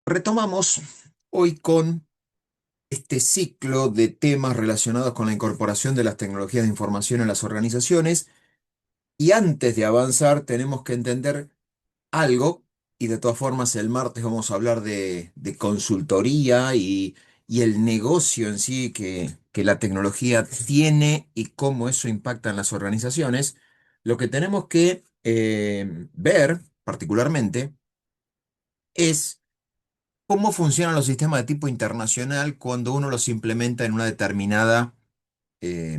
Retomamos hoy con este ciclo de temas relacionados con la incorporación de las tecnologías de información en las organizaciones y antes de avanzar tenemos que entender algo y de todas formas el martes vamos a hablar de consultoría y el negocio en sí que la tecnología tiene y cómo eso impacta en las organizaciones. Lo que tenemos que ver particularmente es cómo funcionan los sistemas de tipo internacional cuando uno los implementa en una determinada eh,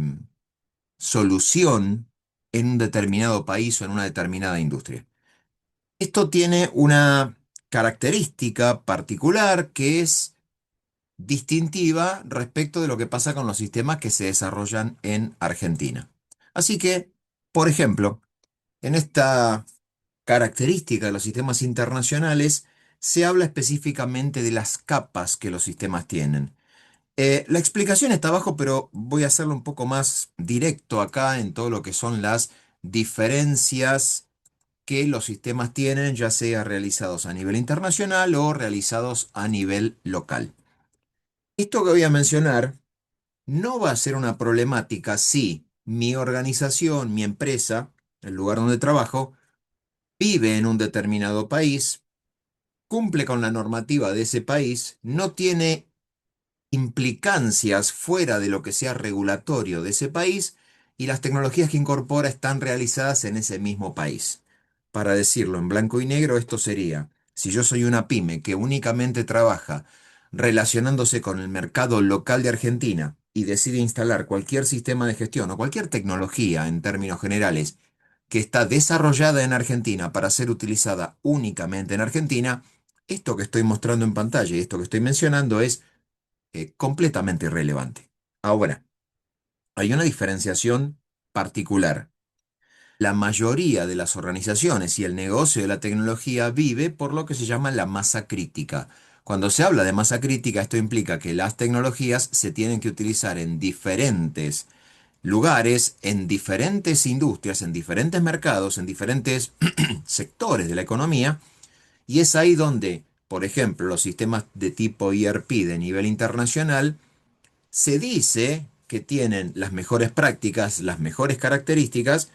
solución en un determinado país o en una determinada industria. Esto tiene una característica particular que es distintiva respecto de lo que pasa con los sistemas que se desarrollan en Argentina. Así que, por ejemplo, en esta característica de los sistemas internacionales, se habla específicamente de las capas que los sistemas tienen. La explicación está abajo, pero voy a hacerlo un poco más directo acá en todo lo que son las diferencias que los sistemas tienen, ya sea realizados a nivel internacional o realizados a nivel local. Esto que voy a mencionar no va a ser una problemática si mi organización, mi empresa, el lugar donde trabajo, vive en un determinado país, cumple con la normativa de ese país, no tiene implicancias fuera de lo que sea regulatorio de ese país y las tecnologías que incorpora están realizadas en ese mismo país. Para decirlo en blanco y negro, esto sería, si yo soy una pyme que únicamente trabaja relacionándose con el mercado local de Argentina y decide instalar cualquier sistema de gestión o cualquier tecnología en términos generales que está desarrollada en Argentina para ser utilizada únicamente en Argentina, esto que estoy mostrando en pantalla y esto que estoy mencionando es completamente irrelevante. Ahora, hay una diferenciación particular. La mayoría de las organizaciones y el negocio de la tecnología vive por lo que se llama la masa crítica. Cuando se habla de masa crítica, esto implica que las tecnologías se tienen que utilizar en diferentes lugares, en diferentes industrias, en diferentes mercados, en diferentes sectores de la economía, y es ahí donde, por ejemplo, los sistemas de tipo ERP de nivel internacional se dice que tienen las mejores prácticas, las mejores características,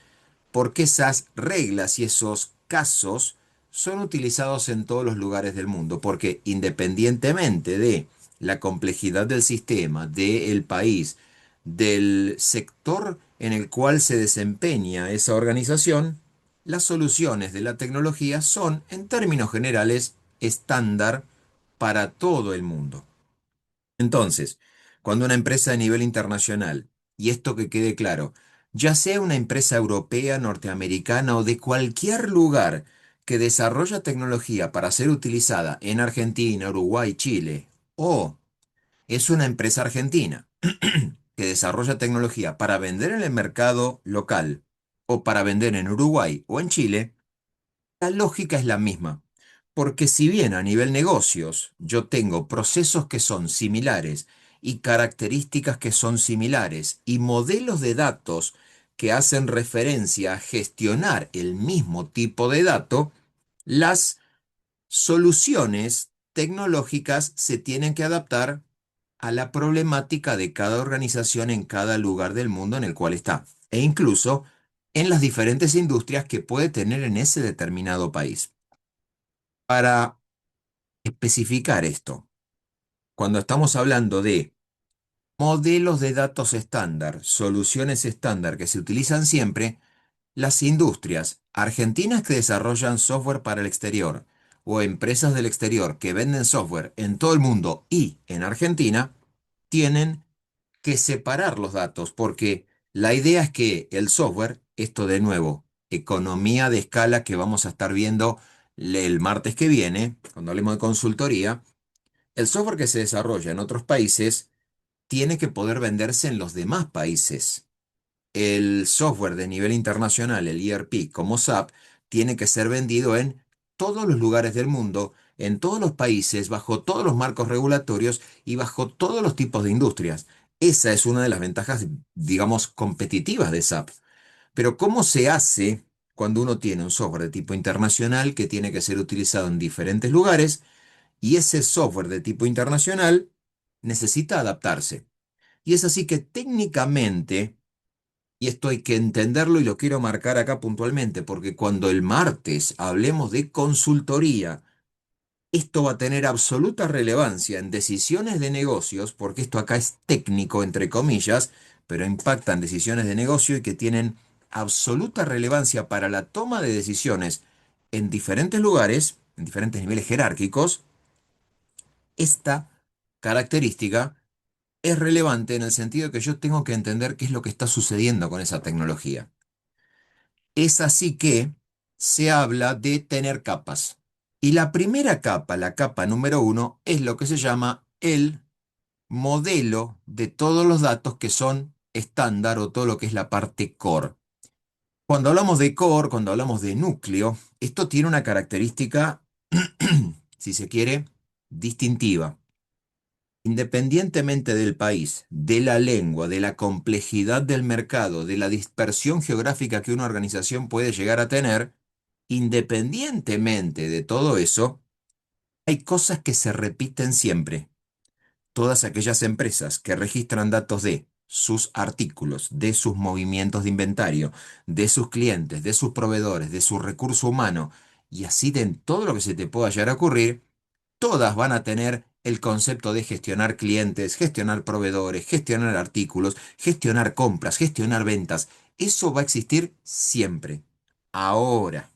porque esas reglas y esos casos son utilizados en todos los lugares del mundo, porque independientemente de la complejidad del sistema, del país, del sector en el cual se desempeña esa organización, las soluciones de la tecnología son, en términos generales, estándar para todo el mundo. Entonces, cuando una empresa de nivel internacional, y esto que quede claro, ya sea una empresa europea, norteamericana o de cualquier lugar que desarrolla tecnología para ser utilizada en Argentina, Uruguay, Chile, o es una empresa argentina que desarrolla tecnología para vender en el mercado local o para vender en Uruguay o en Chile, la lógica es la misma, porque si bien a nivel negocios yo tengo procesos que son similares y características que son similares y modelos de datos que hacen referencia a gestionar el mismo tipo de dato, las soluciones tecnológicas se tienen que adaptar a la problemática de cada organización en cada lugar del mundo en el cual está, e incluso en las diferentes industrias que puede tener en ese determinado país. Para especificar esto, cuando estamos hablando de modelos de datos estándar, soluciones estándar que se utilizan siempre, las industrias argentinas que desarrollan software para el exterior o empresas del exterior que venden software en todo el mundo y en Argentina, tienen que separar los datos porque la idea es que el software, esto de nuevo, economía de escala que vamos a estar viendo el martes que viene, cuando hablemos de consultoría, el software que se desarrolla en otros países tiene que poder venderse en los demás países. El software de nivel internacional, el ERP como SAP, tiene que ser vendido en todos los lugares del mundo, en todos los países, bajo todos los marcos regulatorios y bajo todos los tipos de industrias. Esa es una de las ventajas, digamos, competitivas de SAP. Pero ¿cómo se hace cuando uno tiene un software de tipo internacional que tiene que ser utilizado en diferentes lugares? Y ese software de tipo internacional necesita adaptarse. Y es así que técnicamente, y esto hay que entenderlo y lo quiero marcar acá puntualmente, porque cuando el martes hablemos de consultoría, esto va a tener absoluta relevancia en decisiones de negocios, porque esto acá es técnico, entre comillas, pero impacta en decisiones de negocio y que tienen absoluta relevancia para la toma de decisiones en diferentes lugares, en diferentes niveles jerárquicos. Esta característica es relevante en el sentido que yo tengo que entender qué es lo que está sucediendo con esa tecnología. Es así que se habla de tener capas. Y la primera capa, la capa número uno, es lo que se llama el modelo de todos los datos que son estándar o todo lo que es la parte core. Cuando hablamos de core, cuando hablamos de núcleo, esto tiene una característica, si se quiere, distintiva. Independientemente del país, de la lengua, de la complejidad del mercado, de la dispersión geográfica que una organización puede llegar a tener, independientemente de todo eso, hay cosas que se repiten siempre. Todas aquellas empresas que registran datos de sus artículos, de sus movimientos de inventario, de sus clientes, de sus proveedores, de su recurso humano, y así de todo lo que se te pueda llegar a ocurrir, todas van a tener el concepto de gestionar clientes, gestionar proveedores, gestionar artículos, gestionar compras, gestionar ventas. Eso va a existir siempre. Ahora,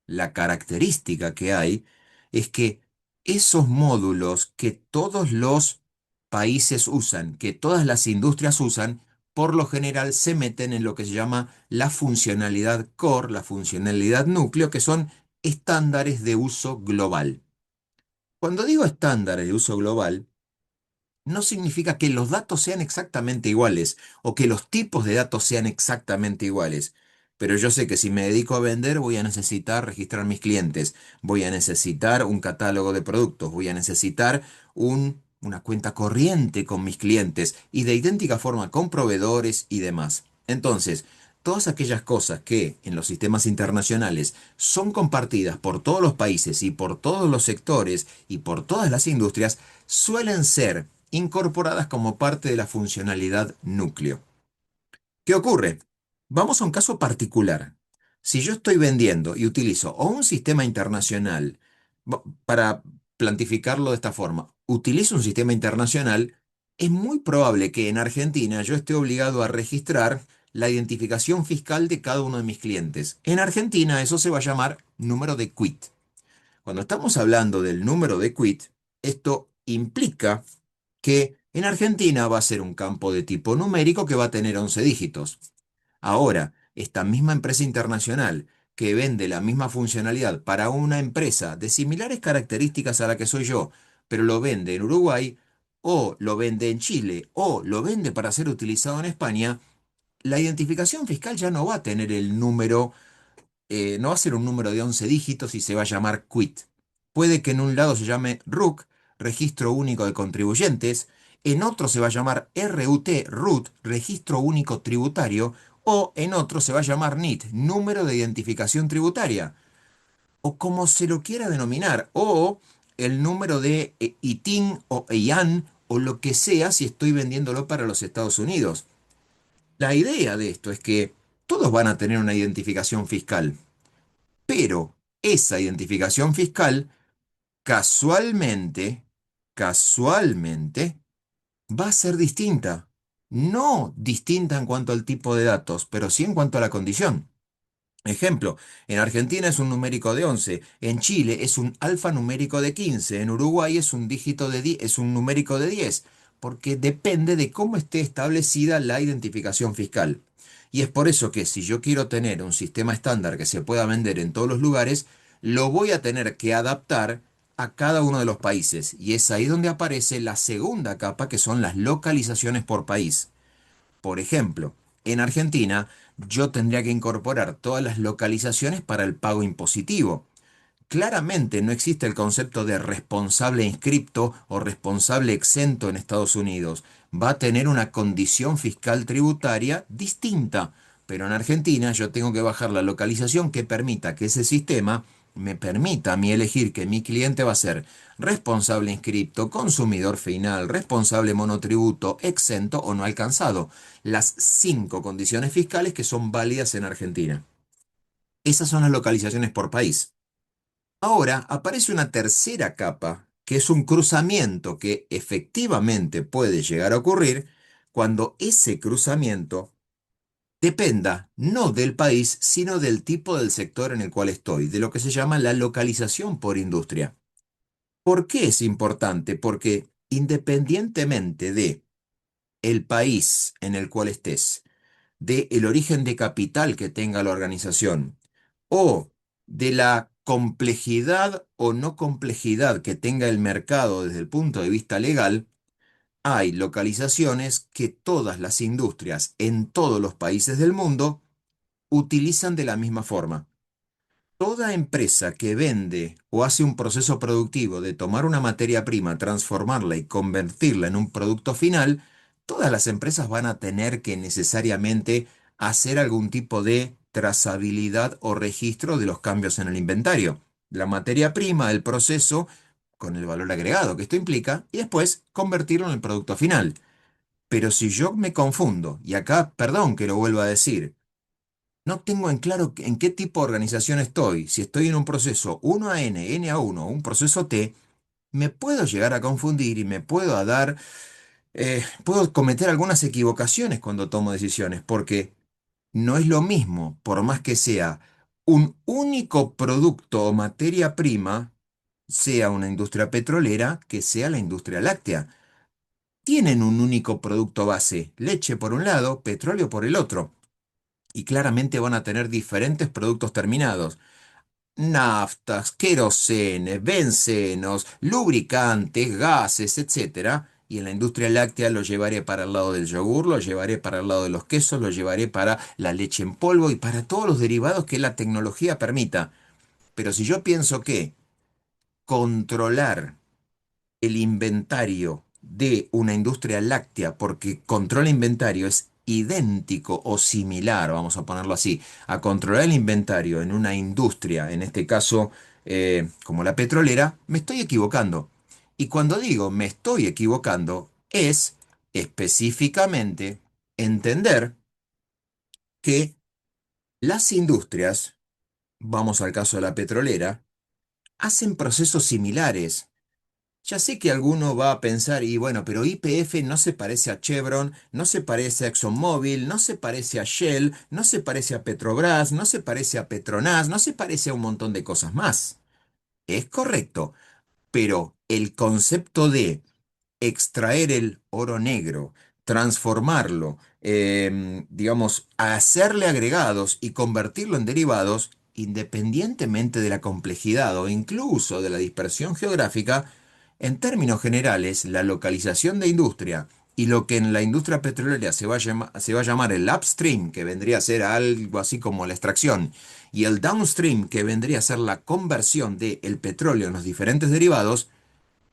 la característica que hay es que esos módulos que todos los países usan, que todas las industrias usan, por lo general se meten en lo que se llama la funcionalidad core, la funcionalidad núcleo, que son estándares de uso global. Cuando digo estándares de uso global, no significa que los datos sean exactamente iguales o que los tipos de datos sean exactamente iguales. Pero yo sé que si me dedico a vender voy a necesitar registrar mis clientes, voy a necesitar un catálogo de productos, voy a necesitar una cuenta corriente con mis clientes y de idéntica forma con proveedores y demás. Entonces, todas aquellas cosas que en los sistemas internacionales son compartidas por todos los países y por todos los sectores y por todas las industrias, suelen ser incorporadas como parte de la funcionalidad núcleo. ¿Qué ocurre? Vamos a un caso particular. Si yo estoy vendiendo y utilizo o un sistema internacional, para plantificarlo de esta forma, utilizo un sistema internacional, es muy probable que en Argentina yo esté obligado a registrar la identificación fiscal de cada uno de mis clientes. En Argentina eso se va a llamar número de quit. Cuando estamos hablando del número de quit, esto implica que en Argentina va a ser un campo de tipo numérico que va a tener 11 dígitos. Ahora, esta misma empresa internacional que vende la misma funcionalidad para una empresa de similares características a la que soy yo, pero lo vende en Uruguay, o lo vende en Chile, o lo vende para ser utilizado en España, la identificación fiscal ya no va a tener el número, no va a ser un número de 11 dígitos y se va a llamar QUIT. Puede que en un lado se llame RUC, Registro Único de Contribuyentes, en otro se va a llamar RUT, Registro Único Tributario, o en otro se va a llamar NIT, Número de Identificación Tributaria, o como se lo quiera denominar, o el número de ITIN o EIAN, o lo que sea si estoy vendiéndolo para los Estados Unidos. La idea de esto es que todos van a tener una identificación fiscal, pero esa identificación fiscal casualmente, casualmente, va a ser distinta. No distinta en cuanto al tipo de datos, pero sí en cuanto a la condición. Ejemplo, en Argentina es un numérico de 11, en Chile es un alfanumérico de 15, en Uruguay es un dígito de 10, es un numérico de 10, porque depende de cómo esté establecida la identificación fiscal. Y es por eso que si yo quiero tener un sistema estándar que se pueda vender en todos los lugares, lo voy a tener que adaptar a cada uno de los países. Y es ahí donde aparece la segunda capa, que son las localizaciones por país. Por ejemplo, en Argentina yo tendría que incorporar todas las localizaciones para el pago impositivo. Claramente no existe el concepto de responsable inscripto o responsable exento en Estados Unidos. Va a tener una condición fiscal tributaria distinta, pero en Argentina yo tengo que bajar la localización que permita que ese sistema me permita a mí elegir que mi cliente va a ser responsable inscripto, consumidor final, responsable monotributo, exento o no alcanzado. Las 5 condiciones fiscales que son válidas en Argentina. Esas son las localizaciones por país. Ahora aparece una tercera capa, que es un cruzamiento que efectivamente puede llegar a ocurrir cuando ese cruzamiento dependa no del país, sino del tipo del sector en el cual estoy, de lo que se llama la localización por industria. ¿Por qué es importante? Porque independientemente de el país en el cual estés, de el origen de capital que tenga la organización o de la complejidad o no complejidad que tenga el mercado desde el punto de vista legal, hay localizaciones que todas las industrias en todos los países del mundo utilizan de la misma forma. Toda empresa que vende o hace un proceso productivo de tomar una materia prima, transformarla y convertirla en un producto final, todas las empresas van a tener que necesariamente hacer algún tipo de trazabilidad o registro de los cambios en el inventario. La materia prima, el proceso, con el valor agregado que esto implica, y después convertirlo en el producto final. Pero si yo me confundo, y acá, perdón que lo vuelva a decir, no tengo en claro en qué tipo de organización estoy. Si estoy en un proceso 1A N a uno o un proceso T, me puedo llegar a confundir y me puedo dar, puedo cometer algunas equivocaciones cuando tomo decisiones, porque no es lo mismo, por más que sea un único producto o materia prima, sea una industria petrolera, que sea la industria láctea. Tienen un único producto base, leche por un lado, petróleo por el otro, y claramente van a tener diferentes productos terminados. Naftas, querosenes, bencenos, lubricantes, gases, etcétera. Y en la industria láctea lo llevaré para el lado del yogur, lo llevaré para el lado de los quesos, lo llevaré para la leche en polvo y para todos los derivados que la tecnología permita. Pero si yo pienso que controlar el inventario de una industria láctea, porque controla inventario es idéntico o similar, vamos a ponerlo así, a controlar el inventario en una industria, en este caso como la petrolera, me estoy equivocando. Y cuando digo me estoy equivocando, es específicamente entender que las industrias, vamos al caso de la petrolera, hacen procesos similares. Ya sé que alguno va a pensar, y bueno, pero YPF no se parece a Chevron, no se parece a ExxonMobil, no se parece a Shell, no se parece a Petrobras, no se parece a Petronas, no se parece a un montón de cosas más. Es correcto, pero el concepto de extraer el oro negro, transformarlo, digamos, hacerle agregados y convertirlo en derivados, independientemente de la complejidad o incluso de la dispersión geográfica, en términos generales, la localización de industria y lo que en la industria petrolera se va a llamar el upstream, que vendría a ser algo así como la extracción, y el downstream, que vendría a ser la conversión del petróleo en los diferentes derivados,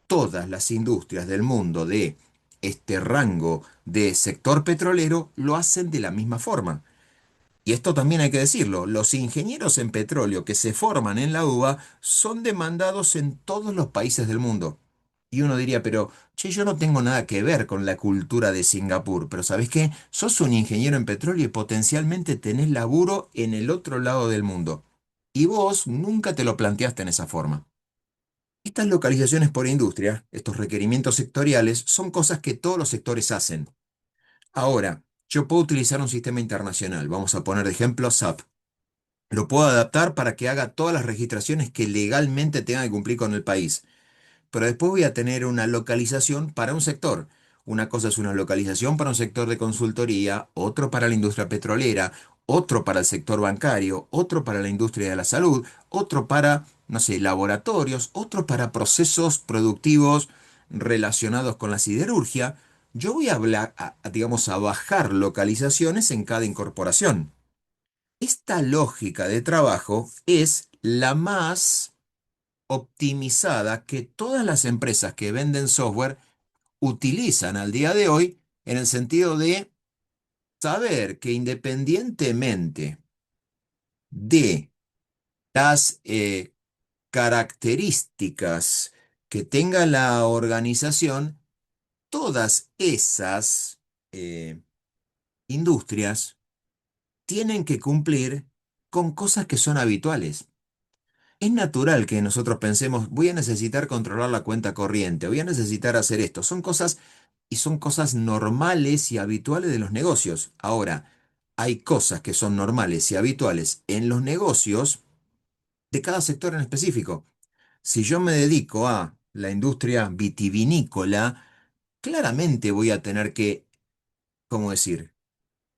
todas las industrias del mundo de este rango de sector petrolero lo hacen de la misma forma. Y esto también hay que decirlo, los ingenieros en petróleo que se forman en la UBA son demandados en todos los países del mundo. Y uno diría, pero, che, yo no tengo nada que ver con la cultura de Singapur, pero ¿sabés qué? Sos un ingeniero en petróleo y potencialmente tenés laburo en el otro lado del mundo. Y vos nunca te lo planteaste en esa forma. Estas localizaciones por industria, estos requerimientos sectoriales, son cosas que todos los sectores hacen. Ahora, yo puedo utilizar un sistema internacional. Vamos a poner de ejemplo SAP. Lo puedo adaptar para que haga todas las registraciones que legalmente tenga que cumplir con el país. Pero después voy a tener una localización para un sector. Una cosa es una localización para un sector de consultoría, otro para la industria petrolera, otro para el sector bancario, otro para la industria de la salud, otro para, no sé, laboratorios, otro para procesos productivos relacionados con la siderurgia. Yo voy a hablar, digamos, a bajar localizaciones en cada incorporación. Esta lógica de trabajo es la más optimizada que todas las empresas que venden software utilizan al día de hoy en el sentido de saber que independientemente de las características que tenga la organización, todas esas eh, industrias tienen que cumplir con cosas que son habituales. Es natural que nosotros pensemos, voy a necesitar controlar la cuenta corriente, voy a necesitar hacer esto. Son cosas y son cosas normales y habituales de los negocios. Ahora, hay cosas que son normales y habituales en los negocios de cada sector en específico. Si yo me dedico a la industria vitivinícola, claramente voy a tener que, ¿cómo decir?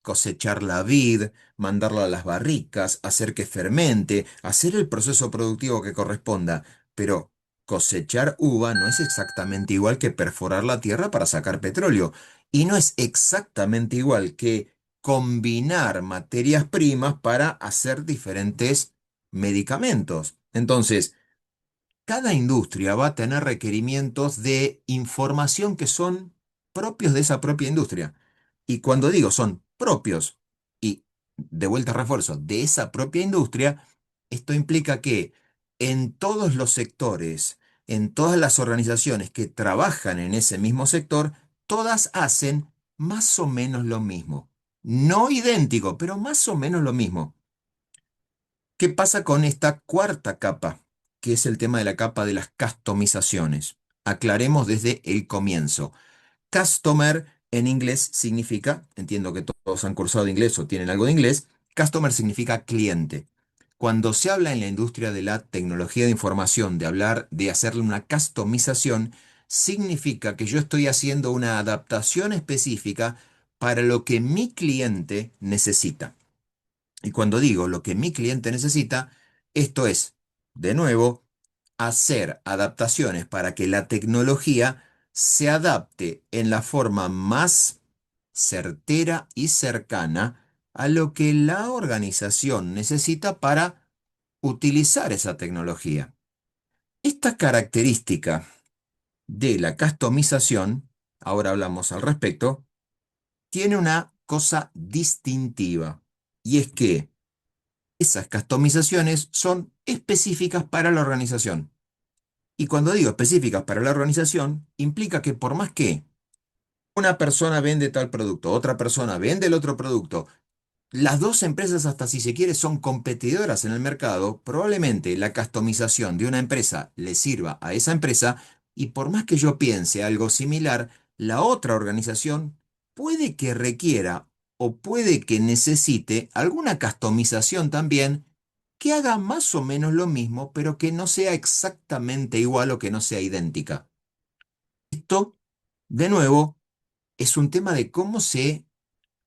Cosechar la vid, mandarla a las barricas, hacer que fermente, hacer el proceso productivo que corresponda. Pero cosechar uva no es exactamente igual que perforar la tierra para sacar petróleo. Y no es exactamente igual que combinar materias primas para hacer diferentes medicamentos. Entonces, cada industria va a tener requerimientos de información que son propios de esa propia industria. Y cuando digo son propios y de vuelta refuerzo de esa propia industria, esto implica que en todos los sectores, en todas las organizaciones que trabajan en ese mismo sector, todas hacen más o menos lo mismo. No idéntico, pero más o menos lo mismo. ¿Qué pasa con esta cuarta capa, que es el tema de la capa de las customizaciones? Aclaremos desde el comienzo. Customer en inglés significa, entiendo que todos han cursado inglés o tienen algo de inglés, customer significa cliente. Cuando se habla en la industria de la tecnología de información de hablar de hacerle una customización, significa que yo estoy haciendo una adaptación específica para lo que mi cliente necesita. Y cuando digo lo que mi cliente necesita, esto es, de nuevo, hacer adaptaciones para que la tecnología se adapte en la forma más certera y cercana a lo que la organización necesita para utilizar esa tecnología. Esta característica de la customización, ahora hablamos al respecto, tiene una cosa distintiva, y es que esas customizaciones son específicas para la organización. Y cuando digo específicas para la organización, implica que por más que una persona vende tal producto, otra persona vende el otro producto, las dos empresas, hasta si se quiere, son competidoras en el mercado, probablemente la customización de una empresa le sirva a esa empresa y por más que yo piense algo similar, la otra organización puede que requiera o puede que necesite alguna customización también que haga más o menos lo mismo, pero que no sea exactamente igual o que no sea idéntica. Esto, de nuevo, es un tema de cómo se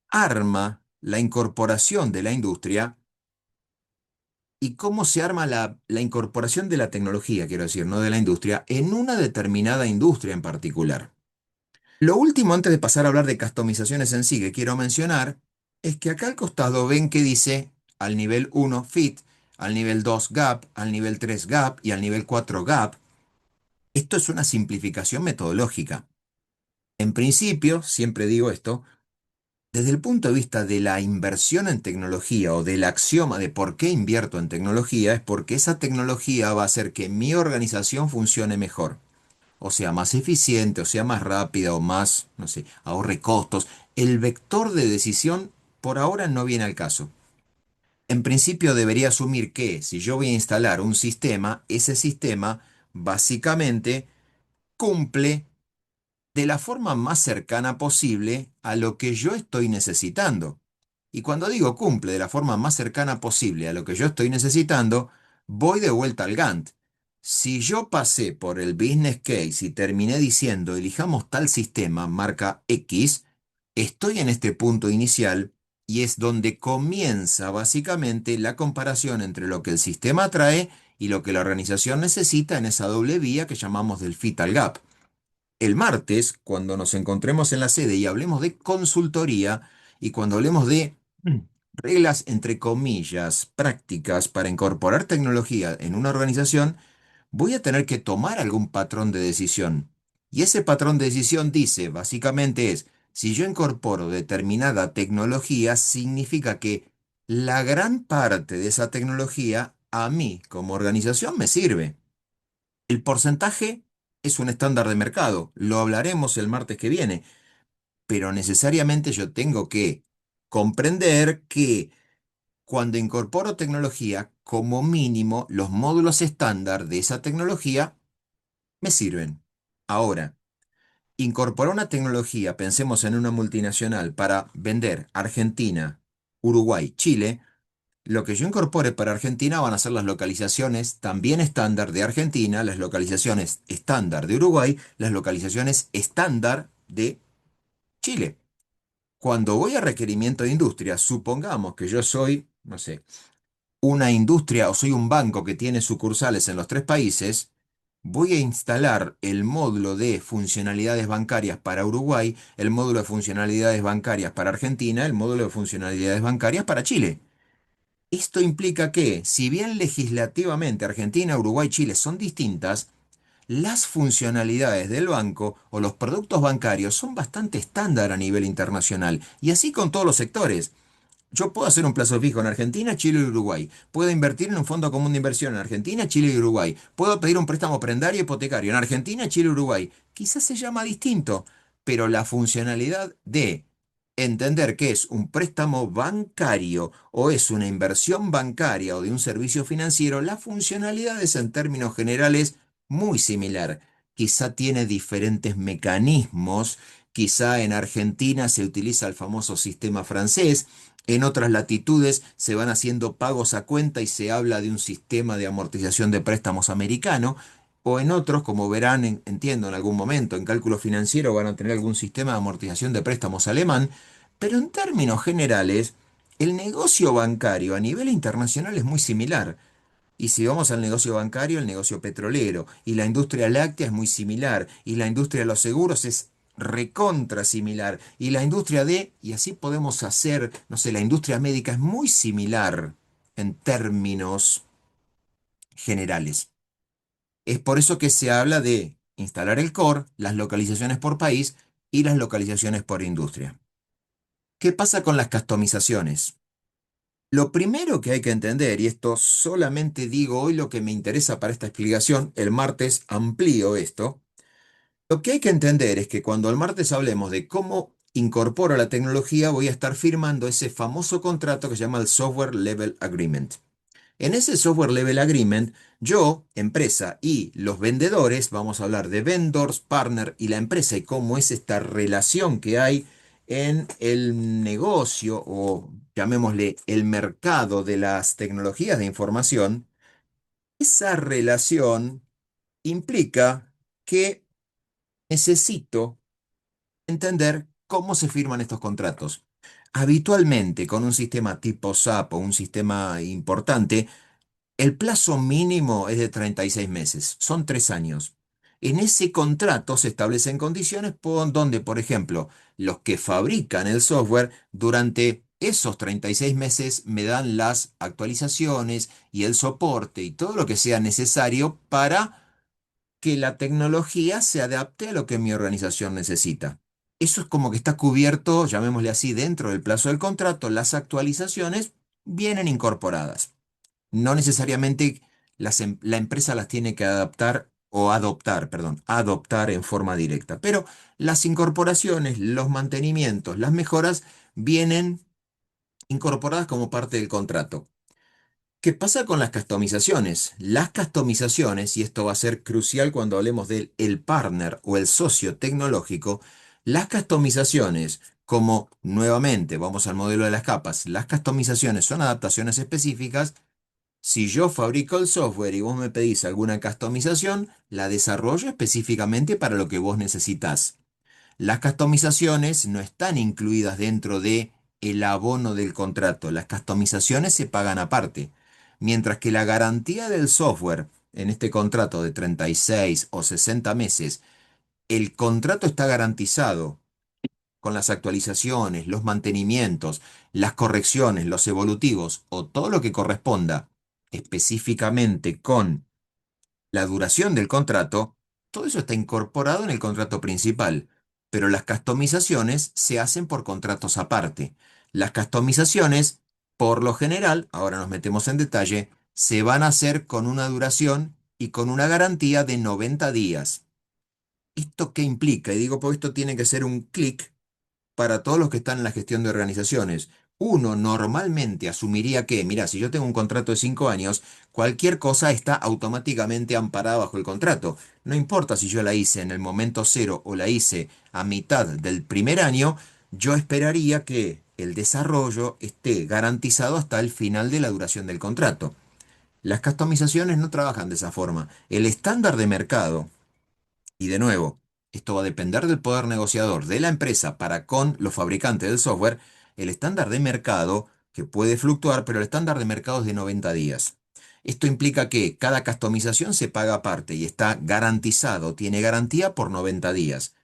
arma la incorporación de la industria y cómo se arma la incorporación de la tecnología, quiero decir, no de la industria, en una determinada industria en particular. Lo último, antes de pasar a hablar de customizaciones en sí, que quiero mencionar, es que acá al costado ven que dice al nivel 1 fit, al nivel 2 gap, al nivel 3 gap y al nivel 4 gap. Esto es una simplificación metodológica. En principio, siempre digo esto, desde el punto de vista de la inversión en tecnología o del axioma de por qué invierto en tecnología, es porque esa tecnología va a hacer que mi organización funcione mejor. O sea, más eficiente, o sea, más rápida, o más, no sé, ahorre costos. El vector de decisión por ahora no viene al caso. En principio debería asumir que si yo voy a instalar un sistema, ese sistema básicamente cumple de la forma más cercana posible a lo que yo estoy necesitando. Y cuando digo cumple de la forma más cercana posible a lo que yo estoy necesitando, voy de vuelta al Gantt. Si yo pasé por el business case y terminé diciendo elijamos tal sistema, marca X, estoy en este punto inicial y es donde comienza básicamente la comparación entre lo que el sistema trae y lo que la organización necesita en esa doble vía que llamamos del fit al gap. El martes, cuando nos encontremos en la sede y hablemos de consultoría y cuando hablemos de reglas, entre comillas, prácticas para incorporar tecnología en una organización, voy a tener que tomar algún patrón de decisión. Y ese patrón de decisión dice, básicamente es, si yo incorporo determinada tecnología, significa que la gran parte de esa tecnología a mí como organización me sirve. El porcentaje es un estándar de mercado, lo hablaremos el martes que viene, pero necesariamente yo tengo que comprender que cuando incorporo tecnología, como mínimo, los módulos estándar de esa tecnología me sirven. Ahora, incorporar una tecnología, pensemos en una multinacional, para vender Argentina, Uruguay, Chile, lo que yo incorpore para Argentina van a ser las localizaciones también estándar de Argentina, las localizaciones estándar de Uruguay, las localizaciones estándar de Chile. Cuando voy a requerimiento de industria, supongamos que yo soy, no sé, una industria o soy un banco que tiene sucursales en los tres países, voy a instalar el módulo de funcionalidades bancarias para Uruguay, el módulo de funcionalidades bancarias para Argentina, el módulo de funcionalidades bancarias para Chile. Esto implica que, si bien legislativamente Argentina, Uruguay y Chile son distintas, las funcionalidades del banco o los productos bancarios son bastante estándar a nivel internacional, y así con todos los sectores. Yo puedo hacer un plazo fijo en Argentina, Chile y Uruguay. Puedo invertir en un fondo común de inversión en Argentina, Chile y Uruguay. Puedo pedir un préstamo prendario hipotecario en Argentina, Chile y Uruguay. Quizás se llama distinto, pero la funcionalidad de entender que es un préstamo bancario o es una inversión bancaria o de un servicio financiero, la funcionalidad es en términos generales muy similar. Quizá tiene diferentes mecanismos. Quizá en Argentina se utiliza el famoso sistema francés, en otras latitudes se van haciendo pagos a cuenta y se habla de un sistema de amortización de préstamos americano, o en otros, como verán, entiendo, en algún momento, en cálculo financiero van a tener algún sistema de amortización de préstamos alemán, pero en términos generales, el negocio bancario a nivel internacional es muy similar. Y si vamos al negocio bancario, el negocio petrolero, y la industria láctea es muy similar, y la industria de los seguros es recontra similar, y la industria de, y así podemos hacer, no sé, la industria médica es muy similar en términos generales. Es por eso que se habla de instalar el core, las localizaciones por país y las localizaciones por industria. ¿Qué pasa con las customizaciones? Lo primero que hay que entender, y esto solamente digo hoy lo que me interesa para esta explicación, el martes amplío esto, lo que hay que entender es que cuando el martes hablemos de cómo incorporo la tecnología, voy a estar firmando ese famoso contrato que se llama el Software Level Agreement. En ese Software Level Agreement, yo, empresa y los vendedores, vamos a hablar de vendors, partner y la empresa y cómo es esta relación que hay en el negocio o llamémosle el mercado de las tecnologías de información. Esa relación implica que necesito entender cómo se firman estos contratos. Habitualmente, con un sistema tipo SAP o un sistema importante, el plazo mínimo es de 36 meses, son 3 años. En ese contrato se establecen condiciones donde, por ejemplo, los que fabrican el software durante esos 36 meses me dan las actualizaciones y el soporte y todo lo que sea necesario para que la tecnología se adapte a lo que mi organización necesita. Eso es como que está cubierto, llamémosle así, dentro del plazo del contrato. Las actualizaciones vienen incorporadas. No necesariamente la empresa las tiene que adaptar o adoptar, perdón, adoptar en forma directa. Pero las incorporaciones, los mantenimientos, las mejoras vienen incorporadas como parte del contrato. ¿Qué pasa con las customizaciones? Las customizaciones, y esto va a ser crucial cuando hablemos del el partner o el socio tecnológico, las customizaciones, como nuevamente vamos al modelo de las capas, las customizaciones son adaptaciones específicas. Si yo fabrico el software y vos me pedís alguna customización, la desarrollo específicamente para lo que vos necesitas. Las customizaciones no están incluidas dentro de el abono del contrato. Las customizaciones se pagan aparte. Mientras que la garantía del software en este contrato de 36 o 60 meses, el contrato está garantizado con las actualizaciones, los mantenimientos, las correcciones, los evolutivos o todo lo que corresponda específicamente con la duración del contrato, todo eso está incorporado en el contrato principal, pero las customizaciones se hacen por contratos aparte. Las customizaciones, por lo general, ahora nos metemos en detalle, se van a hacer con una duración y con una garantía de 90 días. ¿Esto qué implica? Y digo, pues esto tiene que ser un clic para todos los que están en la gestión de organizaciones. Uno normalmente asumiría que, mira, si yo tengo un contrato de 5 años, cualquier cosa está automáticamente amparada bajo el contrato. No importa si yo la hice en el momento cero o la hice a mitad del primer año, yo esperaría que el desarrollo esté garantizado hasta el final de la duración del contrato. Las customizaciones no trabajan de esa forma. El estándar de mercado, y de nuevo, esto va a depender del poder negociador de la empresa para con los fabricantes del software, el estándar de mercado, que puede fluctuar, pero el estándar de mercado es de 90 días. Esto implica que cada customización se paga aparte y está garantizado, tiene garantía por 90 días.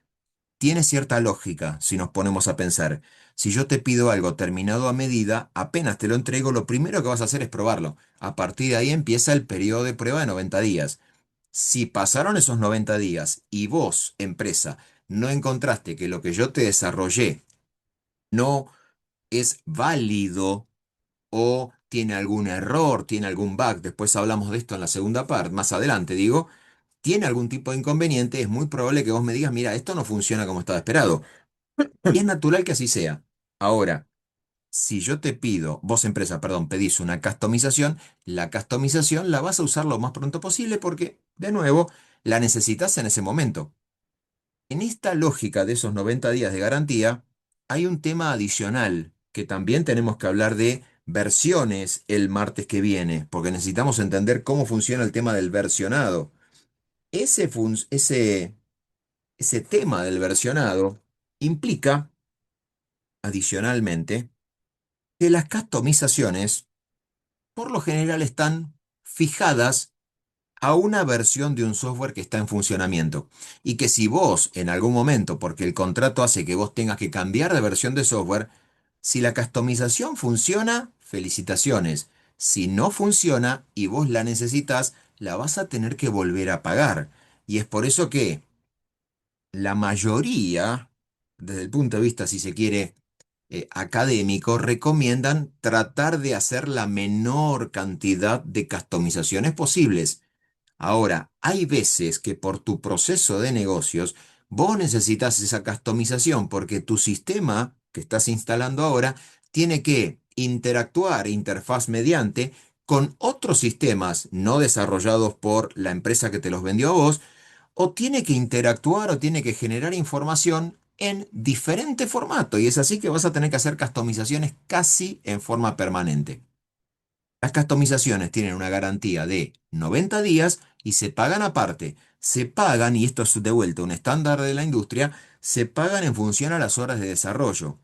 Tiene cierta lógica si nos ponemos a pensar. Si yo te pido algo terminado a medida, apenas te lo entrego, lo primero que vas a hacer es probarlo. A partir de ahí empieza el periodo de prueba de 90 días. Si pasaron esos 90 días y vos, empresa, no encontraste que lo que yo te desarrollé no es válido o tiene algún error, tiene algún bug, después hablamos de esto en la segunda parte, más adelante digo, tiene algún tipo de inconveniente, es muy probable que vos me digas, mira, esto no funciona como estaba esperado. Y es natural que así sea. Ahora, si yo te pido, vos empresa, perdón, pedís una customización, la customización la vas a usar lo más pronto posible porque, de nuevo, la necesitas en ese momento. En esta lógica de esos 90 días de garantía, hay un tema adicional que también tenemos que hablar de versiones el martes que viene, porque necesitamos entender cómo funciona el tema del versionado. Ese tema del versionado implica, adicionalmente, que las customizaciones por lo general están fijadas a una versión de un software que está en funcionamiento. Y que si vos en algún momento, porque el contrato hace que vos tengas que cambiar de versión de software, si la customización funciona, felicitaciones. Si no funciona y vos la necesitas, la vas a tener que volver a pagar. Y es por eso que la mayoría, desde el punto de vista, si se quiere, académico, recomiendan tratar de hacer la menor cantidad de customizaciones posibles. Ahora, hay veces que por tu proceso de negocios, vos necesitas esa customización porque tu sistema que estás instalando ahora tiene que interactuar interfaz mediante con otros sistemas no desarrollados por la empresa que te los vendió a vos, o tiene que interactuar o tiene que generar información en diferente formato. Y es así que vas a tener que hacer customizaciones casi en forma permanente. Las customizaciones tienen una garantía de 90 días y se pagan aparte. Se pagan, y esto es de vuelta un estándar de la industria, se pagan en función a las horas de desarrollo.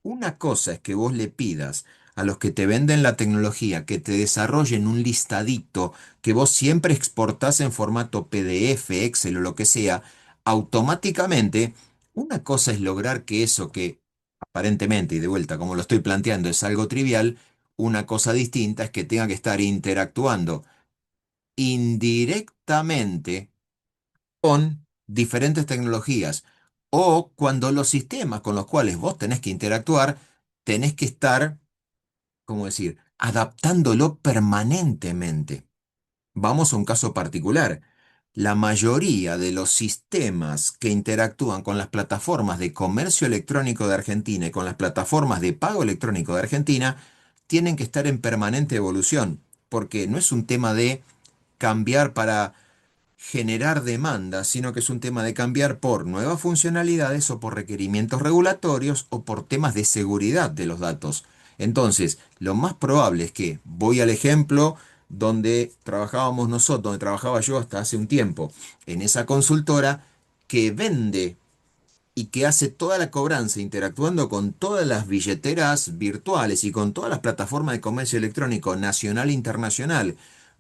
Una cosa es que vos le pidas a los que te venden la tecnología que te desarrollen un listadito que vos siempre exportás en formato PDF, Excel o lo que sea, automáticamente. Una cosa es lograr que eso que aparentemente, y de vuelta, como lo estoy planteando, es algo trivial, una cosa distinta es que tenga que estar interactuando indirectamente con diferentes tecnologías o cuando los sistemas con los cuales vos tenés que interactuar, tenés que estar, ¿cómo decir?, adaptándolo permanentemente. Vamos a un caso particular. La mayoría de los sistemas que interactúan con las plataformas de comercio electrónico de Argentina y con las plataformas de pago electrónico de Argentina tienen que estar en permanente evolución, porque no es un tema de cambiar para generar demanda, sino que es un tema de cambiar por nuevas funcionalidades o por requerimientos regulatorios o por temas de seguridad de los datos. Entonces, lo más probable es que, voy al ejemplo donde trabajábamos nosotros, donde trabajaba yo hasta hace un tiempo, en esa consultora que vende y que hace toda la cobranza interactuando con todas las billeteras virtuales y con todas las plataformas de comercio electrónico nacional e internacional,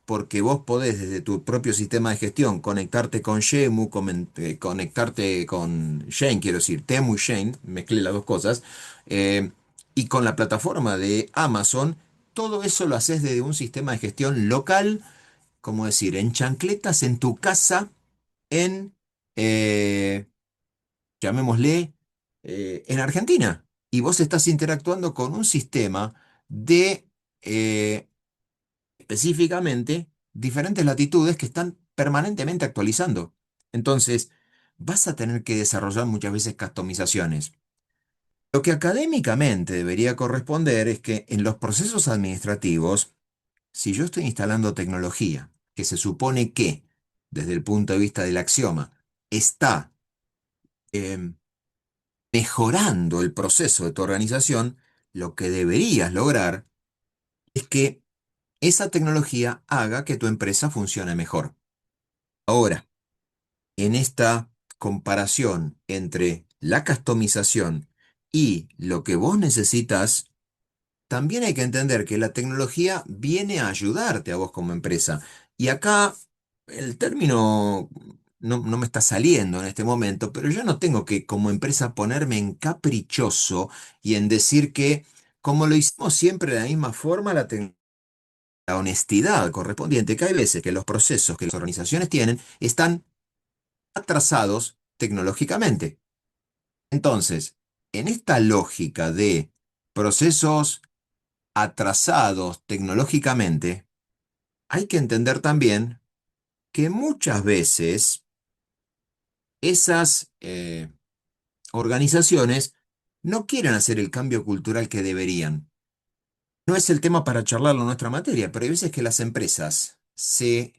porque vos podés desde tu propio sistema de gestión conectarte con Shemu, conectarte con Shane, quiero decir, Temu y Shane, mezclé las dos cosas, y con la plataforma de Amazon, todo eso lo haces desde un sistema de gestión local, como decir, en chancletas en tu casa, en... eh, llamémosle, en Argentina. Y vos estás interactuando con un sistema de, eh, específicamente diferentes latitudes que están permanentemente actualizando. Entonces, vas a tener que desarrollar muchas veces customizaciones. Lo que académicamente debería corresponder es que en los procesos administrativos, si yo estoy instalando tecnología que se supone que, desde el punto de vista del axioma, está em, mejorando el proceso de tu organización, lo que deberías lograr es que esa tecnología haga que tu empresa funcione mejor. Ahora, en esta comparación entre la customización y lo que vos necesitas, también hay que entender que la tecnología viene a ayudarte a vos como empresa. Y acá el término no me está saliendo en este momento, pero yo no tengo que como empresa ponerme en caprichoso y en decir que como lo hicimos siempre de la misma forma, la honestidad correspondiente, que hay veces que los procesos que las organizaciones tienen están atrasados tecnológicamente. Entonces, en esta lógica de procesos atrasados tecnológicamente, hay que entender también que muchas veces esas organizaciones no quieren hacer el cambio cultural que deberían. No es el tema para charlarlo en nuestra materia, pero hay veces que las empresas se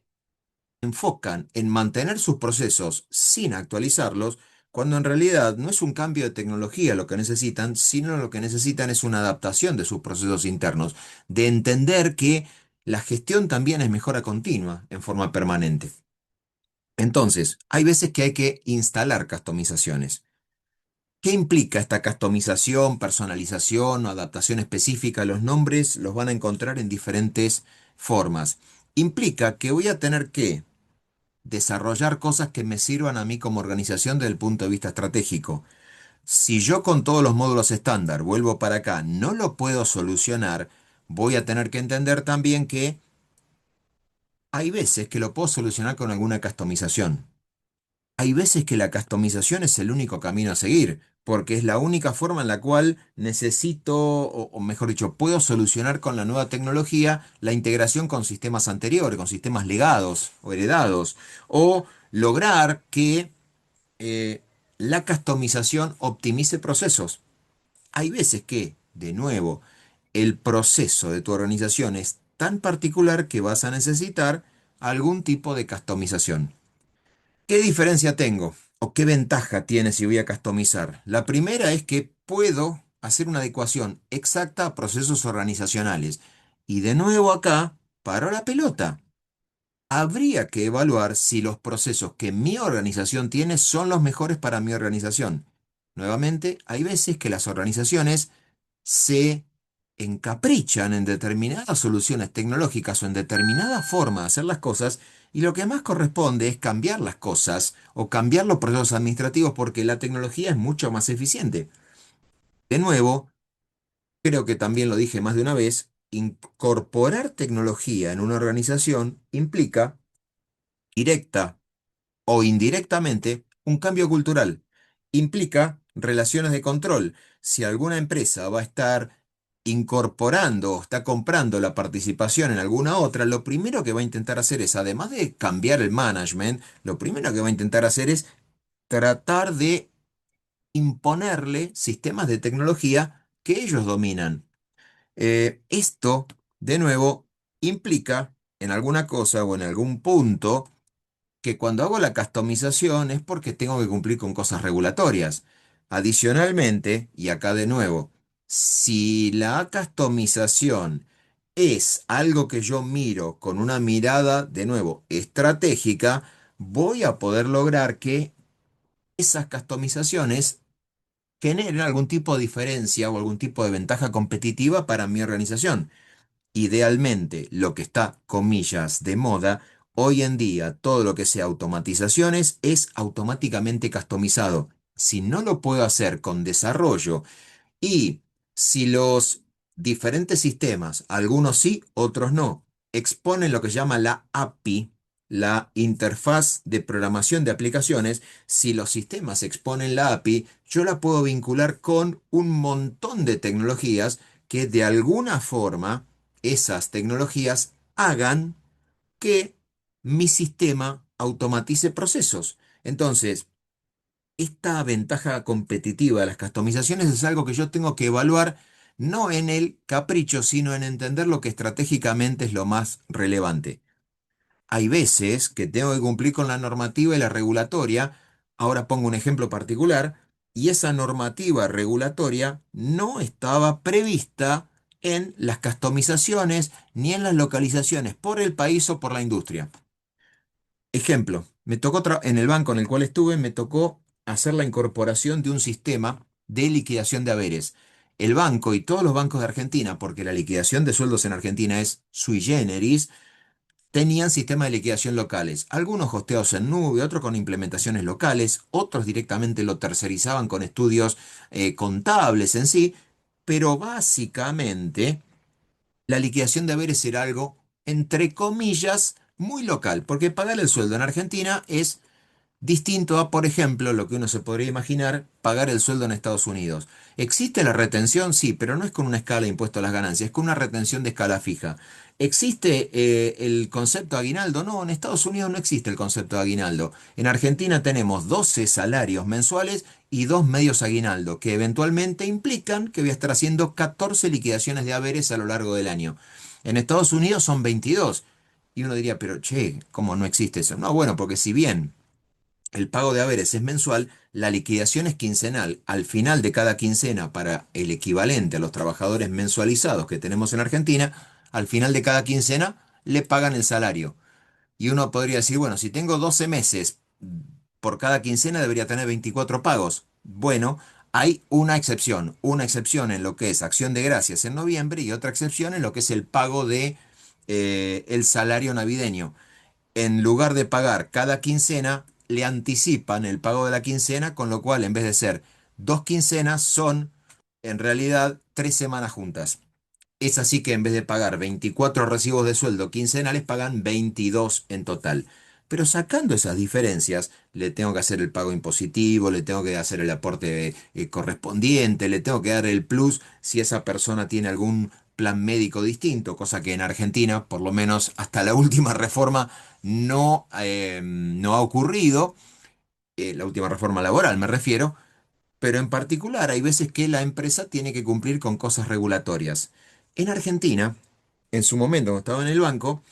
enfocan en mantener sus procesos sin actualizarlos, cuando en realidad no es un cambio de tecnología lo que necesitan, sino lo que necesitan es una adaptación de sus procesos internos, de entender que la gestión también es mejora continua en forma permanente. Entonces, hay veces que hay que instalar customizaciones. ¿Qué implica esta customización, personalización o adaptación específica? Los nombres los van a encontrar en diferentes formas. Implica que voy a tener que desarrollar cosas que me sirvan a mí como organización desde el punto de vista estratégico. Si yo con todos los módulos estándar vuelvo para acá, no lo puedo solucionar, voy a tener que entender también que hay veces que lo puedo solucionar con alguna customización. Hay veces que la customización es el único camino a seguir, porque es la única forma en la cual necesito, o mejor dicho, puedo solucionar con la nueva tecnología la integración con sistemas anteriores, con sistemas legados o heredados, o lograr que eh, la customización optimice procesos. Hay veces que, de nuevo, el proceso de tu organización es tan particular que vas a necesitar algún tipo de customización. ¿Qué diferencia tengo? ¿O qué ventaja tiene si voy a customizar? La primera es que puedo hacer una adecuación exacta a procesos organizacionales. Y de nuevo acá, paro la pelota. Habría que evaluar si los procesos que mi organización tiene son los mejores para mi organización. Nuevamente, hay veces que las organizaciones se encaprichan en determinadas soluciones tecnológicas o en determinada forma de hacer las cosas, y lo que más corresponde es cambiar las cosas o cambiar los procesos administrativos porque la tecnología es mucho más eficiente. De nuevo, creo que también lo dije más de una vez, incorporar tecnología en una organización implica directa o indirectamente un cambio cultural. Implica relaciones de control. Si alguna empresa va a estar incorporando o está comprando la participación en alguna otra, lo primero que va a intentar hacer es, además de cambiar el management, lo primero que va a intentar hacer es tratar de imponerle sistemas de tecnología que ellos dominan. Esto, de nuevo, implica en alguna cosa o en algún punto que cuando hago la customización es porque tengo que cumplir con cosas regulatorias. Adicionalmente, y acá de nuevo, si la customización es algo que yo miro con una mirada, de nuevo, estratégica, voy a poder lograr que esas customizaciones generen algún tipo de diferencia o algún tipo de ventaja competitiva para mi organización. Idealmente, lo que está, comillas, de moda, hoy en día, todo lo que sea automatizaciones es automáticamente customizado. Si no lo puedo hacer con desarrollo y si los diferentes sistemas, algunos sí, otros no, exponen lo que se llama la API, la interfaz de programación de aplicaciones, si los sistemas exponen la API, yo la puedo vincular con un montón de tecnologías que de alguna forma esas tecnologías hagan que mi sistema automatice procesos. Entonces, esta ventaja competitiva de las customizaciones es algo que yo tengo que evaluar no en el capricho, sino en entender lo que estratégicamente es lo más relevante. Hay veces que tengo que cumplir con la normativa y la regulatoria. Ahora pongo un ejemplo particular, y esa normativa regulatoria no estaba prevista en las customizaciones ni en las localizaciones por el país o por la industria. Ejemplo, me tocó en el banco en el cual estuve, me tocó hacer la incorporación de un sistema de liquidación de haberes. El banco y todos los bancos de Argentina, porque la liquidación de sueldos en Argentina es sui generis, tenían sistemas de liquidación locales, algunos hosteados en nube, otros con implementaciones locales, otros directamente lo tercerizaban con estudios contables en sí, pero básicamente la liquidación de haberes era algo, entre comillas, muy local, porque pagar el sueldo en Argentina es distinto a, por ejemplo, lo que uno se podría imaginar, pagar el sueldo en Estados Unidos. ¿Existe la retención? Sí, pero no es con una escala de impuesto a las ganancias, es con una retención de escala fija. ¿Existe el concepto de aguinaldo? No, en Estados Unidos no existe el concepto de aguinaldo. En Argentina tenemos 12 salarios mensuales y dos medios aguinaldo, que eventualmente implican que voy a estar haciendo 14 liquidaciones de haberes a lo largo del año. En Estados Unidos son 22. Y uno diría, pero che, ¿cómo no existe eso? No, bueno, porque si bien el pago de haberes es mensual, la liquidación es quincenal. Al final de cada quincena, para el equivalente a los trabajadores mensualizados que tenemos en Argentina, al final de cada quincena le pagan el salario. Y uno podría decir, bueno, si tengo 12 meses por cada quincena, debería tener 24 pagos. Bueno, hay una excepción en lo que es acción de gracias en noviembre y otra excepción en lo que es el pago de el salario navideño. En lugar de pagar cada quincena, le anticipan el pago de la quincena, con lo cual en vez de ser dos quincenas, son en realidad 3 semanas juntas. Es así que en vez de pagar 24 recibos de sueldo quincenales, pagan 22 en total. Pero sacando esas diferencias, le tengo que hacer el pago impositivo, le tengo que hacer el aporte correspondiente, le tengo que dar el plus si esa persona tiene algún plan médico distinto, cosa que en Argentina, por lo menos hasta la última reforma, no ha ocurrido, la última reforma laboral me refiero, pero en particular hay veces que la empresa tiene que cumplir con cosas regulatorias. En Argentina, en su momento, cuando estaba en el banco,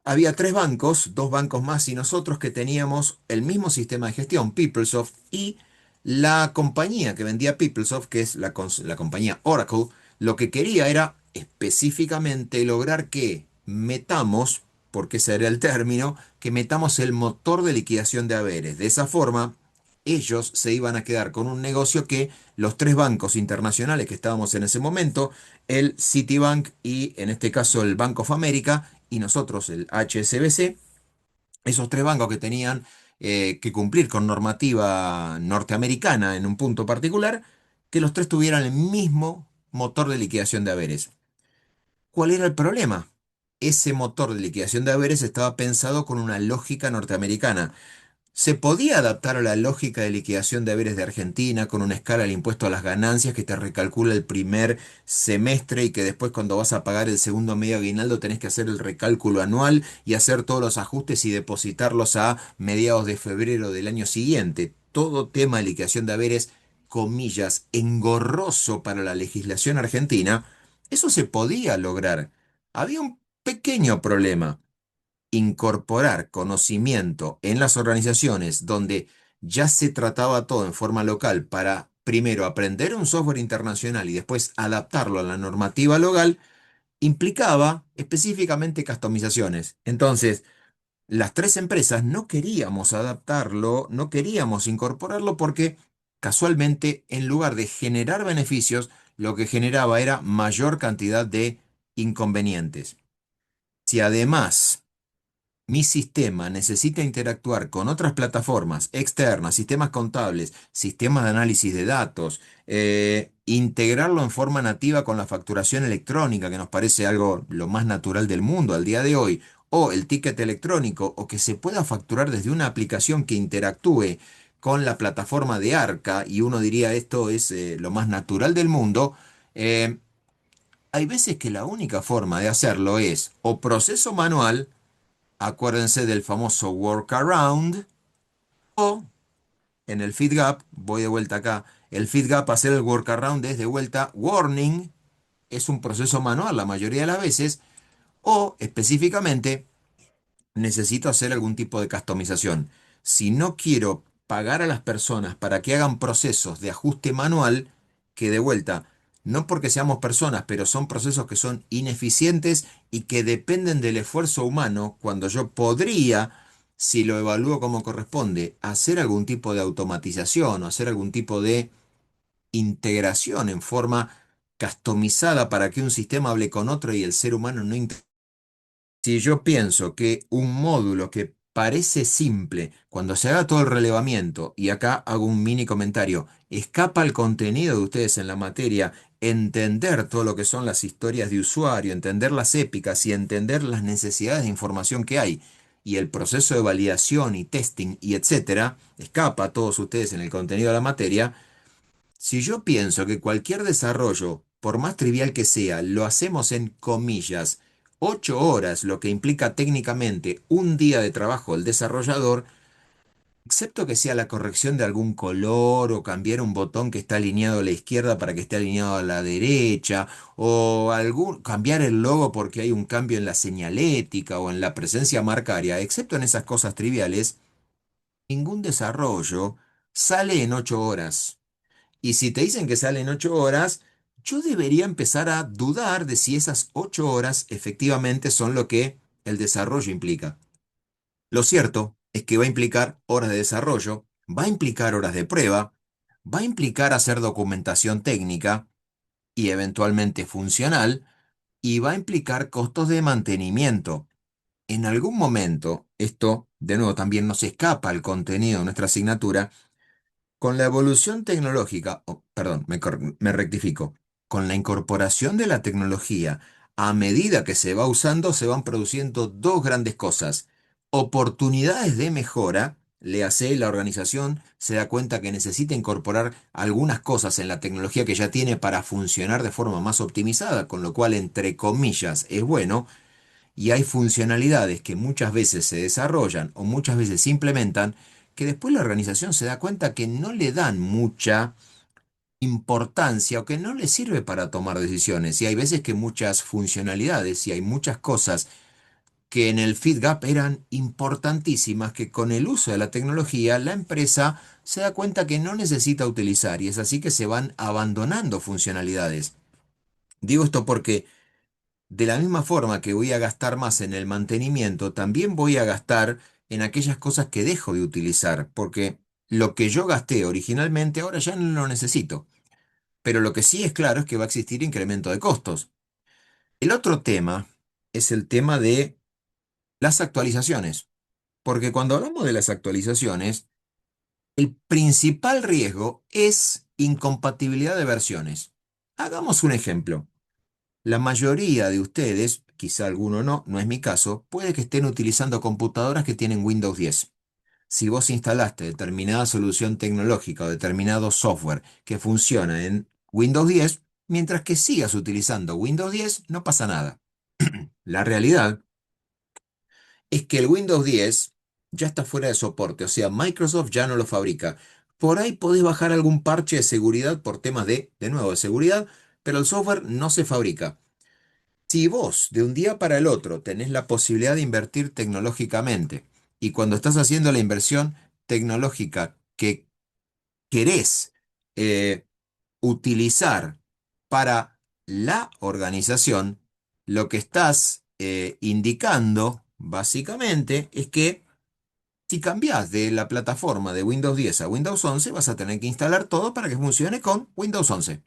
había tres bancos, dos bancos más y nosotros que teníamos el mismo sistema de gestión, PeopleSoft, y la compañía que vendía PeopleSoft, que es la compañía Oracle, lo que quería era específicamente lograr que metamos, porque ese era el término, que metamos el motor de liquidación de haberes. De esa forma, ellos se iban a quedar con un negocio que los tres bancos internacionales que estábamos en ese momento, el Citibank y en este caso el Bank of America y nosotros el HSBC, esos tres bancos que tenían que cumplir con normativa norteamericana en un punto particular, que los tres tuvieran el mismo motor de liquidación de haberes. ¿Cuál era el problema? Ese motor de liquidación de haberes estaba pensado con una lógica norteamericana. ¿Se podía adaptar a la lógica de liquidación de haberes de Argentina con una escala del impuesto a las ganancias que te recalcula el primer semestre y que después cuando vas a pagar el segundo medio aguinaldo tenés que hacer el recálculo anual y hacer todos los ajustes y depositarlos a mediados de febrero del año siguiente? Todo tema de liquidación de haberes, comillas, engorroso para la legislación argentina, eso se podía lograr. Había un pequeño problema: incorporar conocimiento en las organizaciones donde ya se trataba todo en forma local para primero aprender un software internacional y después adaptarlo a la normativa local, implicaba específicamente customizaciones. Entonces, las tres empresas no queríamos adaptarlo, no queríamos incorporarlo porque casualmente en lugar de generar beneficios, lo que generaba era mayor cantidad de inconvenientes. Si además mi sistema necesita interactuar con otras plataformas externas, sistemas contables, sistemas de análisis de datos, integrarlo en forma nativa con la facturación electrónica, que nos parece algo lo más natural del mundo al día de hoy, o el ticket electrónico, o que se pueda facturar desde una aplicación que interactúe con la plataforma de Arca, y uno diría esto es lo más natural del mundo. hay veces que la única forma de hacerlo es o proceso manual, acuérdense del famoso workaround, o en el feedgap, voy de vuelta acá, el feedgap, hacer el workaround es de vuelta warning, es un proceso manual la mayoría de las veces, o específicamente necesito hacer algún tipo de customización. Si no quiero pagar a las personas para que hagan procesos de ajuste manual, que de vuelta, no porque seamos personas, pero son procesos que son ineficientes y que dependen del esfuerzo humano, cuando yo podría, si lo evalúo como corresponde, hacer algún tipo de automatización o hacer algún tipo de integración en forma customizada para que un sistema hable con otro y el ser humano no interactúe. Si yo pienso que un módulo que parece simple, cuando se haga todo el relevamiento, y acá hago un mini comentario, escapa al contenido de ustedes en la materia, entender todo lo que son las historias de usuario, entender las épicas y entender las necesidades de información que hay, y el proceso de validación y testing y etcétera, escapa a todos ustedes en el contenido de la materia. Si yo pienso que cualquier desarrollo, por más trivial que sea, lo hacemos en comillas, 8 horas, lo que implica técnicamente un día de trabajo del desarrollador, excepto que sea la corrección de algún color o cambiar un botón que está alineado a la izquierda para que esté alineado a la derecha, o cambiar el logo porque hay un cambio en la señalética o en la presencia marcaria, excepto en esas cosas triviales, ningún desarrollo sale en 8 horas. Y si te dicen que salen 8 horas, yo debería empezar a dudar de si esas 8 horas efectivamente son lo que el desarrollo implica. Lo cierto es que va a implicar horas de desarrollo, va a implicar horas de prueba, va a implicar hacer documentación técnica y eventualmente funcional, y va a implicar costos de mantenimiento. En algún momento, esto de nuevo también nos escapa al contenido de nuestra asignatura, con la evolución tecnológica, perdón, me rectifico, con la incorporación de la tecnología, a medida que se va usando, se van produciendo dos grandes cosas. Oportunidades de mejora, le hace la organización, se da cuenta que necesita incorporar algunas cosas en la tecnología que ya tiene para funcionar de forma más optimizada, con lo cual, entre comillas, es bueno, y hay funcionalidades que muchas veces se desarrollan o muchas veces se implementan que después la organización se da cuenta que no le dan mucha importancia o que no le sirve para tomar decisiones. Y hay veces que muchas funcionalidades y hay muchas cosas que en el feedgap eran importantísimas, que con el uso de la tecnología la empresa se da cuenta que no necesita utilizar, y es así que se van abandonando funcionalidades. Digo esto porque de la misma forma que voy a gastar más en el mantenimiento, también voy a gastar en aquellas cosas que dejo de utilizar, porque lo que yo gasté originalmente ahora ya no lo necesito. Pero lo que sí es claro es que va a existir incremento de costos. El otro tema es el tema de las actualizaciones, porque cuando hablamos de las actualizaciones, el principal riesgo es incompatibilidad de versiones. Hagamos un ejemplo. La mayoría de ustedes, quizá alguno no, no es mi caso, puede que estén utilizando computadoras que tienen Windows 10. Si vos instalaste determinada solución tecnológica o determinado software que funciona en Windows 10, mientras que sigas utilizando Windows 10, no pasa nada. La realidad es que el Windows 10 ya está fuera de soporte, o sea, Microsoft ya no lo fabrica. Por ahí podés bajar algún parche de seguridad por temas de nuevo, de seguridad, pero el software no se fabrica. Si vos de un día para el otro tenés la posibilidad de invertir tecnológicamente y cuando estás haciendo la inversión tecnológica que querés eh, utilizar para la organización, lo que estás indicando básicamente es que si cambiás de la plataforma de Windows 10 a Windows 11, vas a tener que instalar todo para que funcione con Windows 11.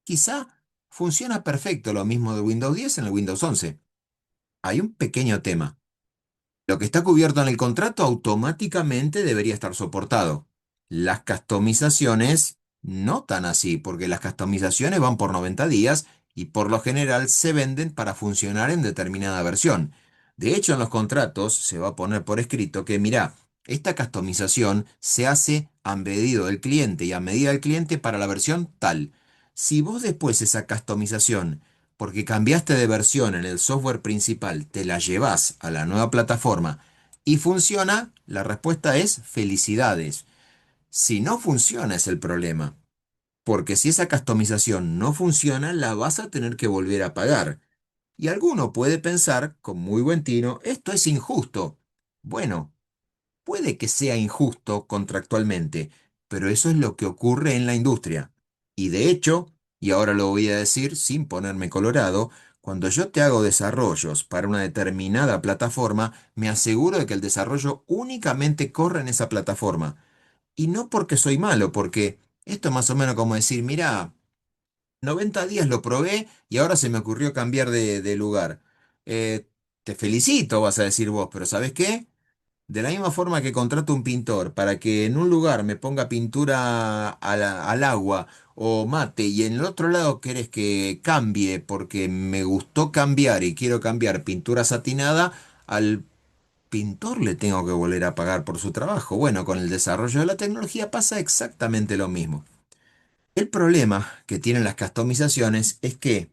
Quizá funciona perfecto lo mismo de Windows 10 en el Windows 11. Hay un pequeño tema. Lo que está cubierto en el contrato automáticamente debería estar soportado. Las customizaciones no tan así, porque las customizaciones van por 90 días y por lo general se venden para funcionar en determinada versión. De hecho, en los contratos se va a poner por escrito que, mira, esta customización se hace a pedido del cliente y a medida del cliente para la versión tal. Si vos después esa customización porque cambiaste de versión en el software principal, te la llevas a la nueva plataforma y funciona, la respuesta es felicidades. Si no funciona es el problema, porque si esa customización no funciona, la vas a tener que volver a pagar. Y alguno puede pensar, con muy buen tino, esto es injusto. Bueno, puede que sea injusto contractualmente, pero eso es lo que ocurre en la industria. Y de hecho, y ahora lo voy a decir sin ponerme colorado, cuando yo te hago desarrollos para una determinada plataforma, me aseguro de que el desarrollo únicamente corre en esa plataforma. Y no porque soy malo, porque esto es más o menos como decir, mira, 90 días lo probé y ahora se me ocurrió cambiar de lugar. Te felicito, vas a decir vos, pero ¿sabes qué? De la misma forma que contrato un pintor para que en un lugar me ponga pintura al agua o mate y en el otro lado querés que cambie porque me gustó cambiar y quiero cambiar pintura satinada, al pintor le tengo que volver a pagar por su trabajo. Bueno, con el desarrollo de la tecnología pasa exactamente lo mismo. El problema que tienen las customizaciones es que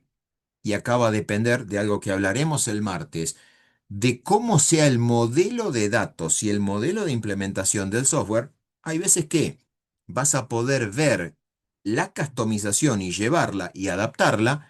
y acá va a depender de algo que hablaremos el martes, de cómo sea el modelo de datos y el modelo de implementación del software. Hay veces que vas a poder ver la customización y llevarla y adaptarla,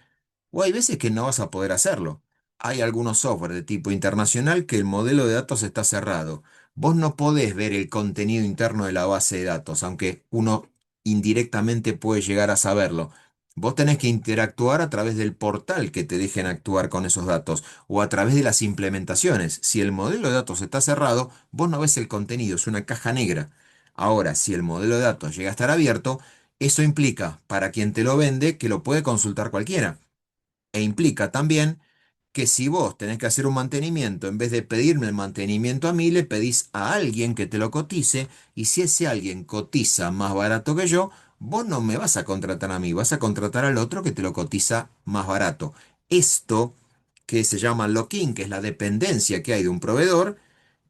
o hay veces que no vas a poder hacerlo. Hay algunos software de tipo internacional que el modelo de datos está cerrado. Vos no podés ver el contenido interno de la base de datos, aunque uno indirectamente puede llegar a saberlo. Vos tenés que interactuar a través del portal que te dejen actuar con esos datos o a través de las implementaciones. Si el modelo de datos está cerrado, vos no ves el contenido, es una caja negra. Ahora, si el modelo de datos llega a estar abierto, eso implica para quien te lo vende que lo puede consultar cualquiera. E implica también que si vos tenés que hacer un mantenimiento, en vez de pedirme el mantenimiento a mí, le pedís a alguien que te lo cotice, y si ese alguien cotiza más barato que yo, vos no me vas a contratar a mí, vas a contratar al otro que te lo cotiza más barato. Esto, que se llama lock-in, que es la dependencia que hay de un proveedor,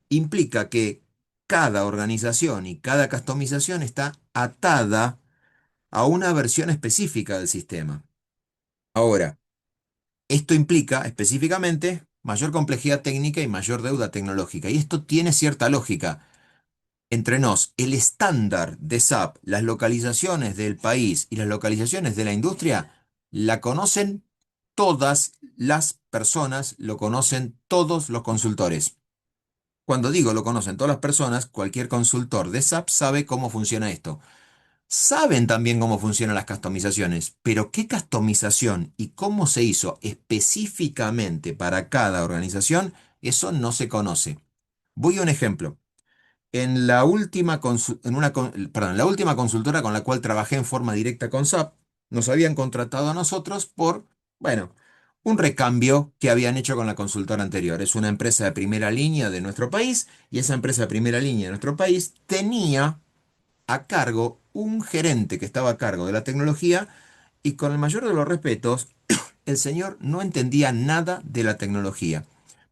implica que cada organización y cada customización está atada a una versión específica del sistema. Ahora, esto implica específicamente mayor complejidad técnica y mayor deuda tecnológica. Y esto tiene cierta lógica. Entre nos, el estándar de SAP, las localizaciones del país y las localizaciones de la industria, la conocen todas las personas, lo conocen todos los consultores. Cuando digo lo conocen todas las personas, cualquier consultor de SAP sabe cómo funciona esto. Saben también cómo funcionan las customizaciones, pero qué customización y cómo se hizo específicamente para cada organización, eso no se conoce. Voy a un ejemplo. En la última, perdón, la última consultora con la cual trabajé en forma directa con SAP, nos habían contratado a nosotros por, bueno, un recambio que habían hecho con la consultora anterior. Es una empresa de primera línea de nuestro país y esa empresa de primera línea de nuestro país tenía a cargo un gerente que estaba a cargo de la tecnología y con el mayor de los respetos, el señor no entendía nada de la tecnología.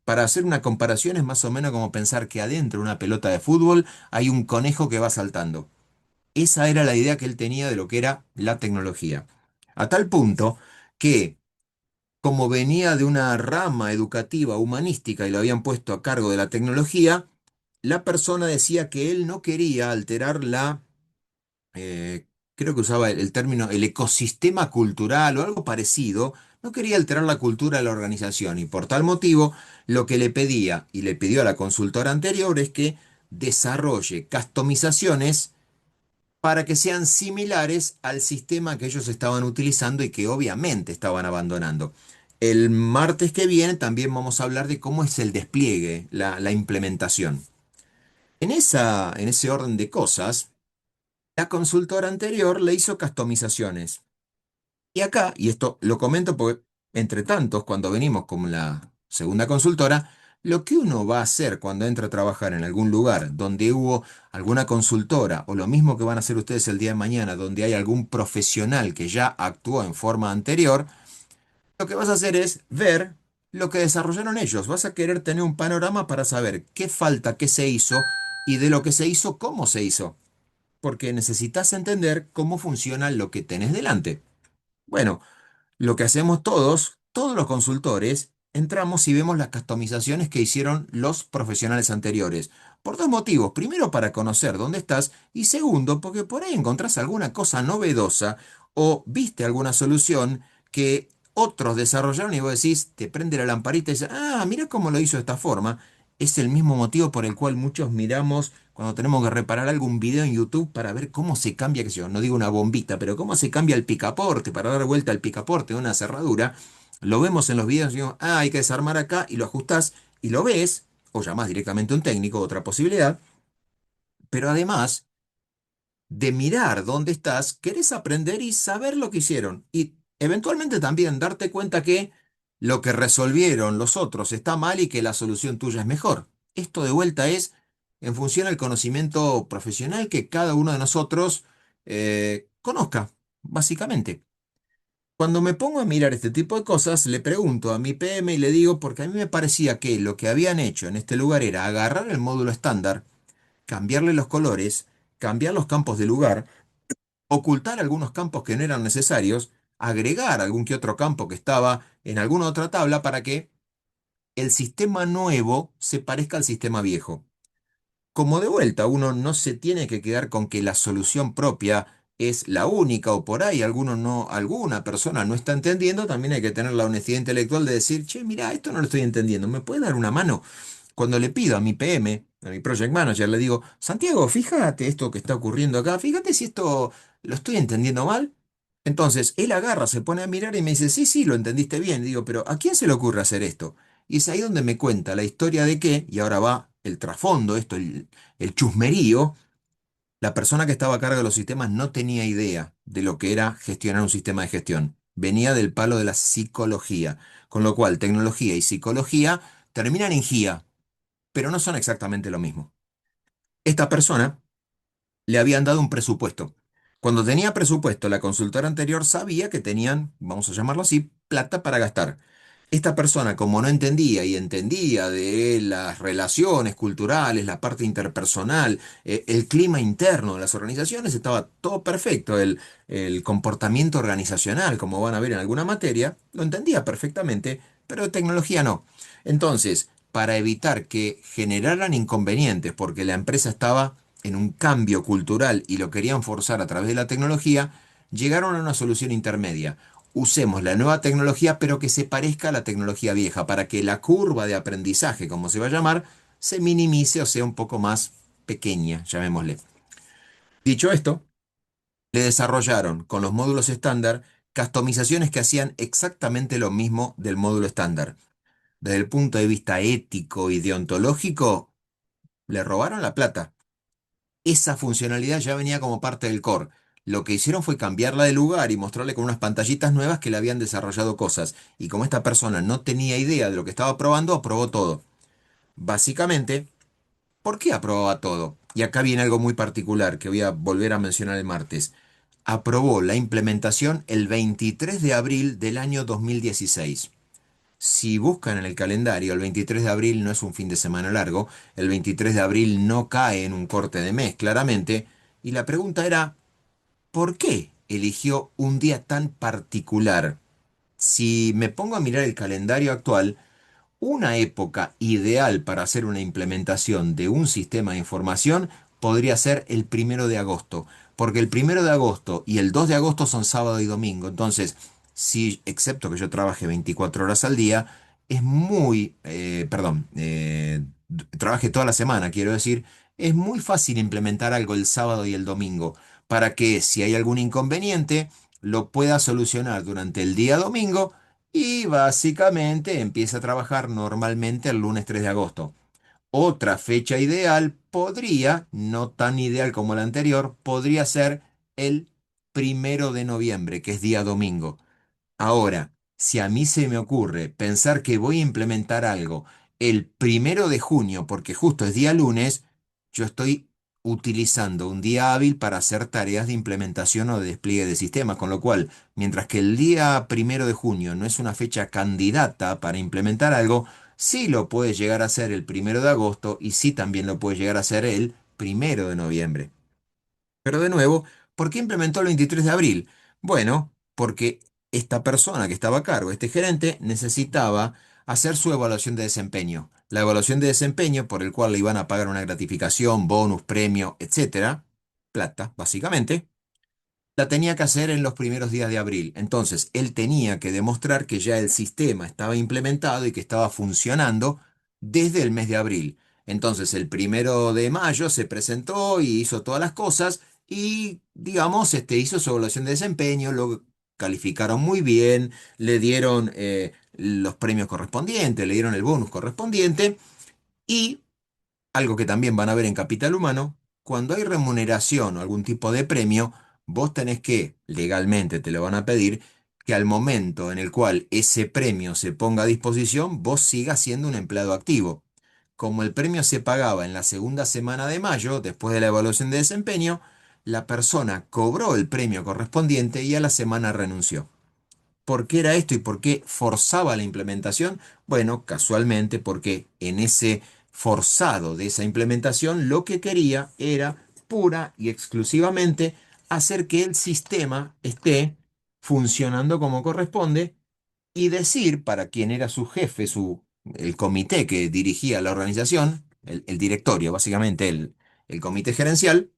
Para hacer una comparación es más o menos como pensar que adentro de una pelota de fútbol hay un conejo que va saltando. Esa era la idea que él tenía de lo que era la tecnología. A tal punto que, como venía de una rama educativa humanística y lo habían puesto a cargo de la tecnología, la persona decía que él no quería alterar creo que usaba el término el ecosistema cultural o algo parecido, no quería alterar la cultura de la organización y por tal motivo lo que le pedía y le pidió a la consultora anterior es que desarrolle customizaciones para que sean similares al sistema que ellos estaban utilizando y que obviamente estaban abandonando. El martes que viene también vamos a hablar de cómo es el despliegue, la implementación. En ese orden de cosas, la consultora anterior le hizo customizaciones. Y acá, y esto lo comento porque entre tantos, cuando venimos como la segunda consultora, lo que uno va a hacer cuando entra a trabajar en algún lugar donde hubo alguna consultora, o lo mismo que van a hacer ustedes el día de mañana, donde hay algún profesional que ya actuó en forma anterior, lo que vas a hacer es ver lo que desarrollaron ellos. Vas a querer tener un panorama para saber qué falta, qué se hizo y de lo que se hizo, cómo se hizo porque necesitas entender cómo funciona lo que tenés delante. Bueno, lo que hacemos todos, todos los consultores entramos y vemos las customizaciones que hicieron los profesionales anteriores. Por dos motivos. Primero, para conocer dónde estás. Y segundo, porque por ahí encontrás alguna cosa novedosa o viste alguna solución que otros desarrollaron y vos decís, te prende la lamparita y dices, ah, mira cómo lo hizo de esta forma. Es el mismo motivo por el cual muchos miramos cuando tenemos que reparar algún video en YouTube para ver cómo se cambia, qué sé yo, no digo una bombita, pero cómo se cambia el picaporte para dar vuelta al picaporte de una cerradura. Lo vemos en los videos y digo, ah, hay que desarmar acá y lo ajustás y lo ves, o llamás directamente a un técnico, otra posibilidad, pero además de mirar dónde estás, querés aprender y saber lo que hicieron. Y eventualmente también darte cuenta que lo que resolvieron los otros está mal y que la solución tuya es mejor. Esto de vuelta es en función al conocimiento profesional que cada uno de nosotros conozca, básicamente. Cuando me pongo a mirar este tipo de cosas, le pregunto a mi PM y le digo, porque a mí me parecía que lo que habían hecho en este lugar era agarrar el módulo estándar, cambiarle los colores, cambiar los campos de lugar, ocultar algunos campos que no eran necesarios, agregar algún que otro campo que estaba en alguna otra tabla para que el sistema nuevo se parezca al sistema viejo. Como de vuelta, uno no se tiene que quedar con que la solución propia es la única o por ahí alguna persona no está entendiendo, también hay que tener la honestidad intelectual de decir, che, mira, esto no lo estoy entendiendo, ¿me puede dar una mano? Cuando le pido a mi PM, a mi project manager, le digo, Santiago, fíjate esto que está ocurriendo acá, fíjate si esto lo estoy entendiendo mal. Entonces, él agarra, se pone a mirar y me dice, sí, sí, lo entendiste bien. Digo, pero ¿a quién se le ocurre hacer esto? Y es ahí donde me cuenta la historia de que, y ahora va el trasfondo, el chusmerío, la persona que estaba a cargo de los sistemas no tenía idea de lo que era gestionar un sistema de gestión. Venía del palo de la psicología, con lo cual tecnología y psicología terminan en GIA, pero no son exactamente lo mismo. Esta persona le habían dado un presupuesto. Cuando tenía presupuesto, la consultora anterior sabía que tenían, vamos a llamarlo así, plata para gastar. Esta persona, como no entendía y entendía de las relaciones culturales, la parte interpersonal, el clima interno de las organizaciones, estaba todo perfecto. El comportamiento organizacional, como van a ver en alguna materia, lo entendía perfectamente, pero de tecnología no. Entonces, para evitar que generaran inconvenientes, porque la empresa estaba en un cambio cultural y lo querían forzar a través de la tecnología, llegaron a una solución intermedia. Usemos la nueva tecnología, pero que se parezca a la tecnología vieja, para que la curva de aprendizaje, como se va a llamar, se minimice o sea un poco más pequeña, llamémosle. Dicho esto, le desarrollaron con los módulos estándar customizaciones que hacían exactamente lo mismo del módulo estándar. Desde el punto de vista ético y deontológico, le robaron la plata. Esa funcionalidad ya venía como parte del core. Lo que hicieron fue cambiarla de lugar y mostrarle con unas pantallitas nuevas que le habían desarrollado cosas. Y como esta persona no tenía idea de lo que estaba probando, aprobó todo. Básicamente, ¿por qué aprobaba todo? Y acá viene algo muy particular que voy a volver a mencionar el martes. Aprobó la implementación el 23 de abril del año 2016. Si buscan en el calendario, el 23 de abril no es un fin de semana largo, el 23 de abril no cae en un corte de mes, claramente, y la pregunta era, ¿por qué eligió un día tan particular? Si me pongo a mirar el calendario actual, una época ideal para hacer una implementación de un sistema de información podría ser el 1 de agosto, porque el 1 de agosto y el 2 de agosto son sábado y domingo. Entonces, si, excepto que yo trabaje 24 horas al día, es trabaje toda la semana, quiero decir, es muy fácil implementar algo el sábado y el domingo, para que si hay algún inconveniente, lo pueda solucionar durante el día domingo y básicamente empieza a trabajar normalmente el lunes 3 de agosto. Otra fecha ideal podría, no tan ideal como la anterior, podría ser el 1 de noviembre, que es día domingo. Ahora, si a mí se me ocurre pensar que voy a implementar algo el 1 de junio, porque justo es día lunes, yo estoy utilizando un día hábil para hacer tareas de implementación o de despliegue de sistemas, con lo cual, mientras que el día 1 de junio no es una fecha candidata para implementar algo, sí lo puede llegar a ser el 1 de agosto y sí también lo puede llegar a ser el 1 de noviembre. Pero de nuevo, ¿por qué implementó el 23 de abril? Bueno, porque esta persona que estaba a cargo, este gerente, necesitaba hacer su evaluación de desempeño. La evaluación de desempeño por el cual le iban a pagar una gratificación, bonus, premio, etcétera, plata, básicamente, la tenía que hacer en los primeros días de abril. Entonces, él tenía que demostrar que ya el sistema estaba implementado y que estaba funcionando desde el mes de abril. Entonces, el 1 de mayo se presentó y hizo todas las cosas y, digamos, hizo su evaluación de desempeño, lo calificaron muy bien, le dieron los premios correspondientes, le dieron el bonus correspondiente y algo que también van a ver en Capital Humano, cuando hay remuneración o algún tipo de premio, vos tenés que, legalmente te lo van a pedir, que al momento en el cual ese premio se ponga a disposición, vos sigas siendo un empleado activo. Como el premio se pagaba en la segunda semana de mayo, después de la evaluación de desempeño, la persona cobró el premio correspondiente y a la semana renunció. ¿Por qué era esto y por qué forzaba la implementación? Bueno, casualmente porque en ese forzado de esa implementación lo que quería era pura y exclusivamente hacer que el sistema esté funcionando como corresponde y decir para quién era su jefe, el comité que dirigía la organización, el directorio, básicamente el comité gerencial,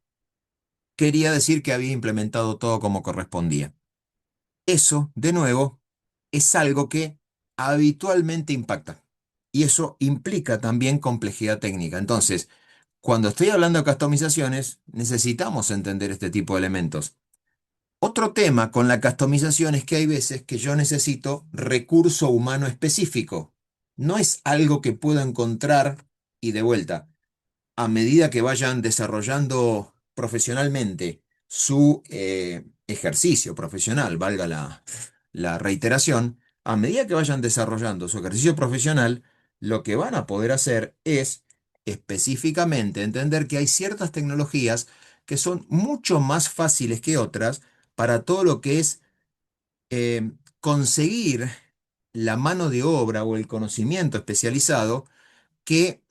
quería decir que había implementado todo como correspondía. Eso, de nuevo, es algo que habitualmente impacta. Y eso implica también complejidad técnica. Entonces, cuando estoy hablando de customizaciones, necesitamos entender este tipo de elementos. Otro tema con la customización es que hay veces que yo necesito recurso humano específico. No es algo que puedo encontrar y de vuelta a medida que vayan desarrollando profesionalmente su ejercicio profesional, valga la reiteración, a medida que vayan desarrollando su ejercicio profesional, lo que van a poder hacer es específicamente entender que hay ciertas tecnologías que son mucho más fáciles que otras para todo lo que es conseguir la mano de obra o el conocimiento especializado que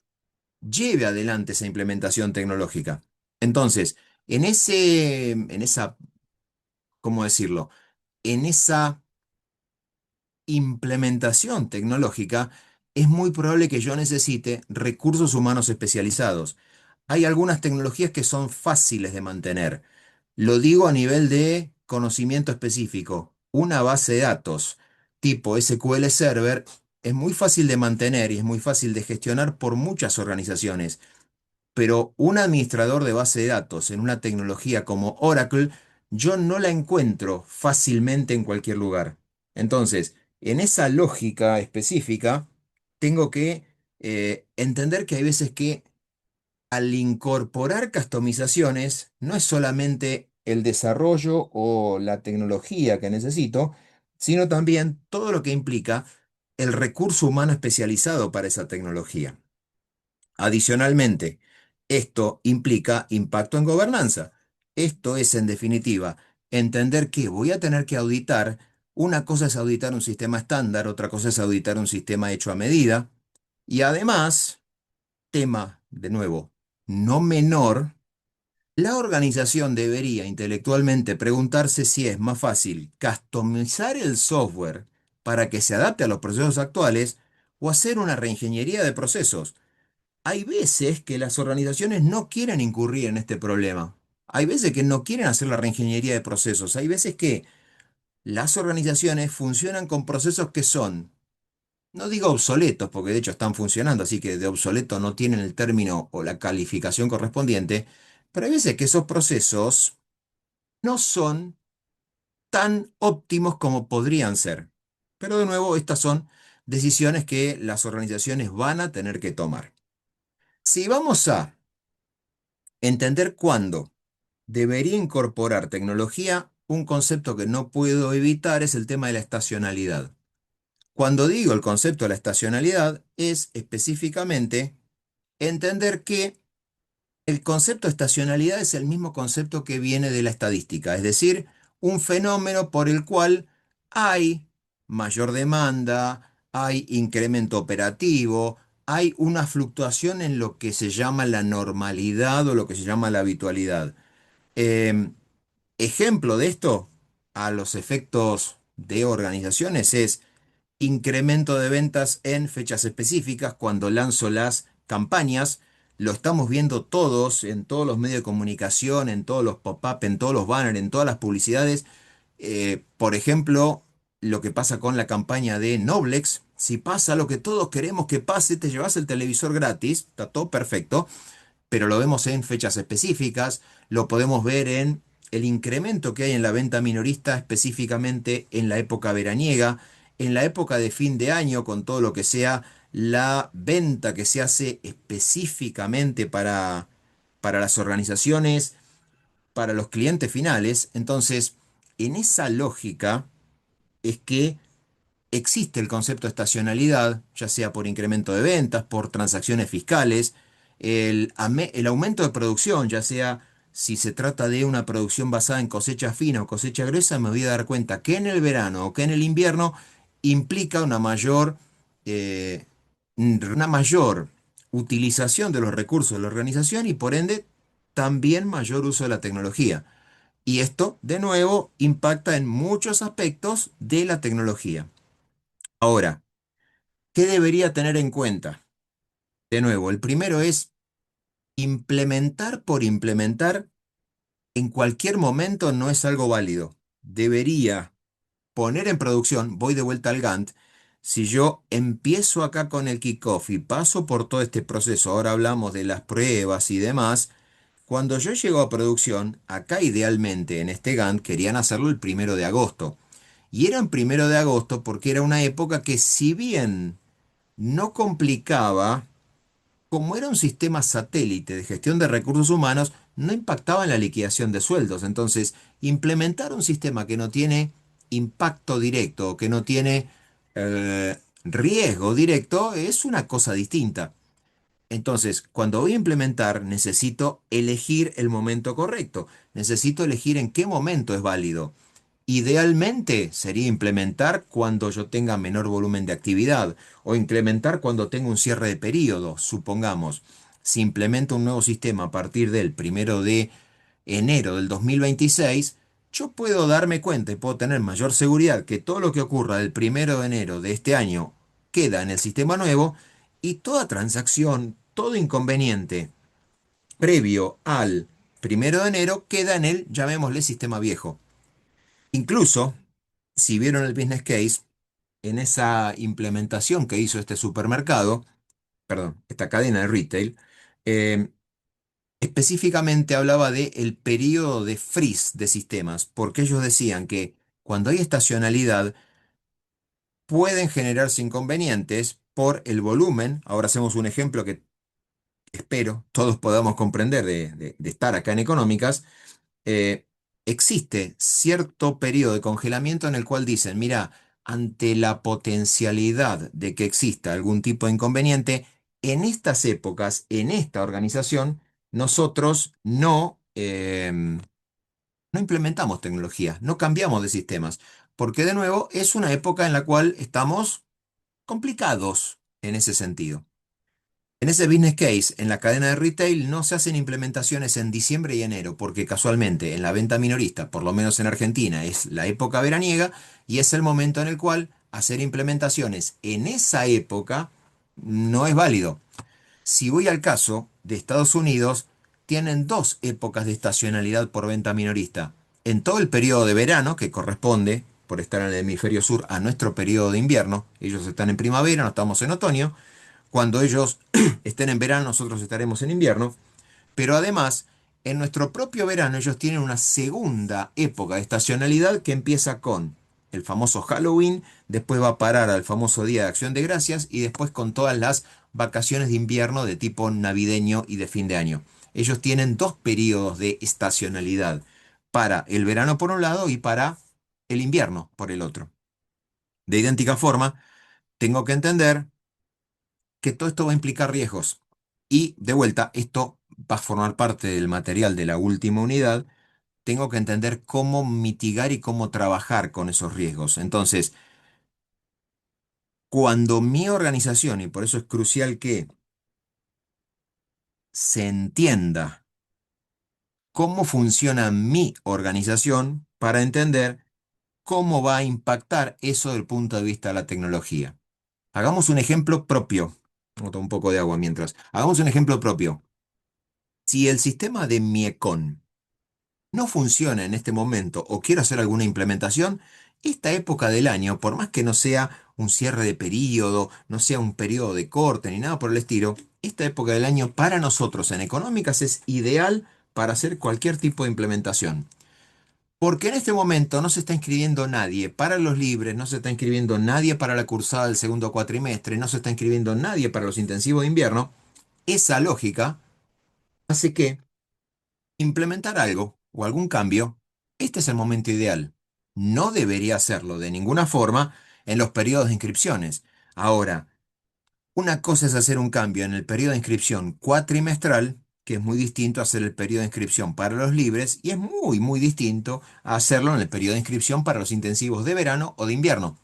lleve adelante esa implementación tecnológica. Entonces, ¿cómo decirlo? En esa implementación tecnológica, es muy probable que yo necesite recursos humanos especializados. Hay algunas tecnologías que son fáciles de mantener. Lo digo a nivel de conocimiento específico. Una base de datos tipo SQL Server es muy fácil de mantener y es muy fácil de gestionar por muchas organizaciones. Pero un administrador de base de datos en una tecnología como Oracle, yo no la encuentro fácilmente en cualquier lugar. Entonces, en esa lógica específica, tengo que entender que hay veces que al incorporar customizaciones, no es solamente el desarrollo o la tecnología que necesito, sino también todo lo que implica el recurso humano especializado para esa tecnología. Adicionalmente, esto implica impacto en gobernanza. Esto es, en definitiva, entender que voy a tener que auditar. Una cosa es auditar un sistema estándar, otra cosa es auditar un sistema hecho a medida. Y además, tema, de nuevo, no menor, la organización debería intelectualmente preguntarse si es más fácil customizar el software para que se adapte a los procesos actuales o hacer una reingeniería de procesos. Hay veces que las organizaciones no quieren incurrir en este problema. Hay veces que no quieren hacer la reingeniería de procesos. Hay veces que las organizaciones funcionan con procesos que son, no digo obsoletos, porque de hecho están funcionando, así que de obsoleto no tienen el término o la calificación correspondiente, pero hay veces que esos procesos no son tan óptimos como podrían ser. Pero de nuevo, estas son decisiones que las organizaciones van a tener que tomar. Si vamos a entender cuándo debería incorporar tecnología, un concepto que no puedo evitar es el tema de la estacionalidad. Cuando digo el concepto de la estacionalidad, es específicamente entender que el concepto de estacionalidad es el mismo concepto que viene de la estadística, es decir, un fenómeno por el cual hay mayor demanda, hay incremento operativo, hay una fluctuación en lo que se llama la normalidad o lo que se llama la habitualidad. Em, Ejemplo de esto, a los efectos de organizaciones es incremento de ventas en fechas específicas, cuando lanzo las campañas. Lo estamos viendo todos en todos los medios de comunicación, en todos los pop-up, en todos los banners, en todas las publicidades. Por ejemplo, lo que pasa con la campaña de Noblex. Si pasa lo que todos queremos que pase, te llevas el televisor gratis, está todo perfecto, pero lo vemos en fechas específicas, lo podemos ver en el incremento que hay en la venta minorista, específicamente en la época veraniega, en la época de fin de año, con todo lo que sea la venta que se hace específicamente para las organizaciones, para los clientes finales. Entonces, en esa lógica es que existe el concepto de estacionalidad, ya sea por incremento de ventas, por transacciones fiscales, el aumento de producción, ya sea si se trata de una producción basada en cosecha fina o cosecha gruesa, me voy a dar cuenta que en el verano o que en el invierno implica eh, una mayor utilización de los recursos de la organización y por ende también mayor uso de la tecnología. Y esto, de nuevo, impacta en muchos aspectos de la tecnología. Ahora, ¿qué debería tener en cuenta? De nuevo, el primero es implementar por implementar en cualquier momento no es algo válido. Debería poner en producción, voy de vuelta al Gantt, si yo empiezo acá con el kickoff y paso por todo este proceso, ahora hablamos de las pruebas y demás, cuando yo llego a producción, acá idealmente en este Gantt querían hacerlo el 1 de agosto. Y era el 1 de agosto porque era una época que si bien no complicaba, como era un sistema satélite de gestión de recursos humanos, no impactaba en la liquidación de sueldos. Entonces, implementar un sistema que no tiene impacto directo, que no tiene riesgo directo, es una cosa distinta. Entonces, cuando voy a implementar, necesito elegir el momento correcto. Necesito elegir en qué momento es válido. Idealmente sería implementar cuando yo tenga menor volumen de actividad o implementar cuando tenga un cierre de periodo, supongamos. Si implemento un nuevo sistema a partir del 1 de enero del 2026, yo puedo darme cuenta y puedo tener mayor seguridad que todo lo que ocurra del 1 de enero de este año queda en el sistema nuevo y toda transacción, todo inconveniente previo al 1 de enero queda en el, llamémosle, sistema viejo. Incluso, si vieron el business case, en esa implementación que hizo este supermercado, perdón, esta cadena de retail, eh, específicamente hablaba de el periodo de freeze de sistemas, porque ellos decían que cuando hay estacionalidad pueden generarse inconvenientes por el volumen. Ahora hacemos un ejemplo que espero todos podamos comprender de estar acá en económicas. eh, Existe cierto periodo de congelamiento en el cual dicen, mira, ante la potencialidad de que exista algún tipo de inconveniente, en estas épocas, en esta organización, nosotros no implementamos tecnología, no cambiamos de sistemas, porque de nuevo es una época en la cual estamos complicados en ese sentido. En ese business case, en la cadena de retail, no se hacen implementaciones en diciembre y enero, porque casualmente en la venta minorista, por lo menos en Argentina, es la época veraniega y es el momento en el cual hacer implementaciones en esa época no es válido. Si voy al caso de Estados Unidos, tienen dos épocas de estacionalidad por venta minorista. En todo el periodo de verano, que corresponde, por estar en el hemisferio sur, a nuestro periodo de invierno, ellos están en primavera, no estamos en otoño. Cuando ellos estén en verano, nosotros estaremos en invierno. Pero además, en nuestro propio verano, ellos tienen una segunda época de estacionalidad que empieza con el famoso Halloween, después va a parar al famoso Día de Acción de Gracias y después con todas las vacaciones de invierno de tipo navideño y de fin de año. Ellos tienen dos periodos de estacionalidad, para el verano por un lado y para el invierno por el otro. De idéntica forma, tengo que entender que todo esto va a implicar riesgos. Y de vuelta, esto va a formar parte del material de la última unidad. Tengo que entender cómo mitigar y cómo trabajar con esos riesgos. Entonces, cuando mi organización, y por eso es crucial que se entienda cómo funciona mi organización para entender cómo va a impactar eso desde el punto de vista de la tecnología. Hagamos un ejemplo propio. Vamos a tomar un poco de agua mientras. Hagamos un ejemplo propio. Si el sistema de Miecon no funciona en este momento o quiero hacer alguna implementación, esta época del año, por más que no sea un cierre de periodo, no sea un periodo de corte ni nada por el estilo, esta época del año para nosotros en económicas es ideal para hacer cualquier tipo de implementación. Porque en este momento no se está inscribiendo nadie para los libres, no se está inscribiendo nadie para la cursada del segundo cuatrimestre, no se está inscribiendo nadie para los intensivos de invierno. Esa lógica hace que implementar algo o algún cambio, este es el momento ideal. No debería hacerlo de ninguna forma en los periodos de inscripciones. Ahora, una cosa es hacer un cambio en el periodo de inscripción cuatrimestral, que es muy distinto a hacer el periodo de inscripción para los libres, y es muy distinto a hacerlo en el periodo de inscripción para los intensivos de verano o de invierno.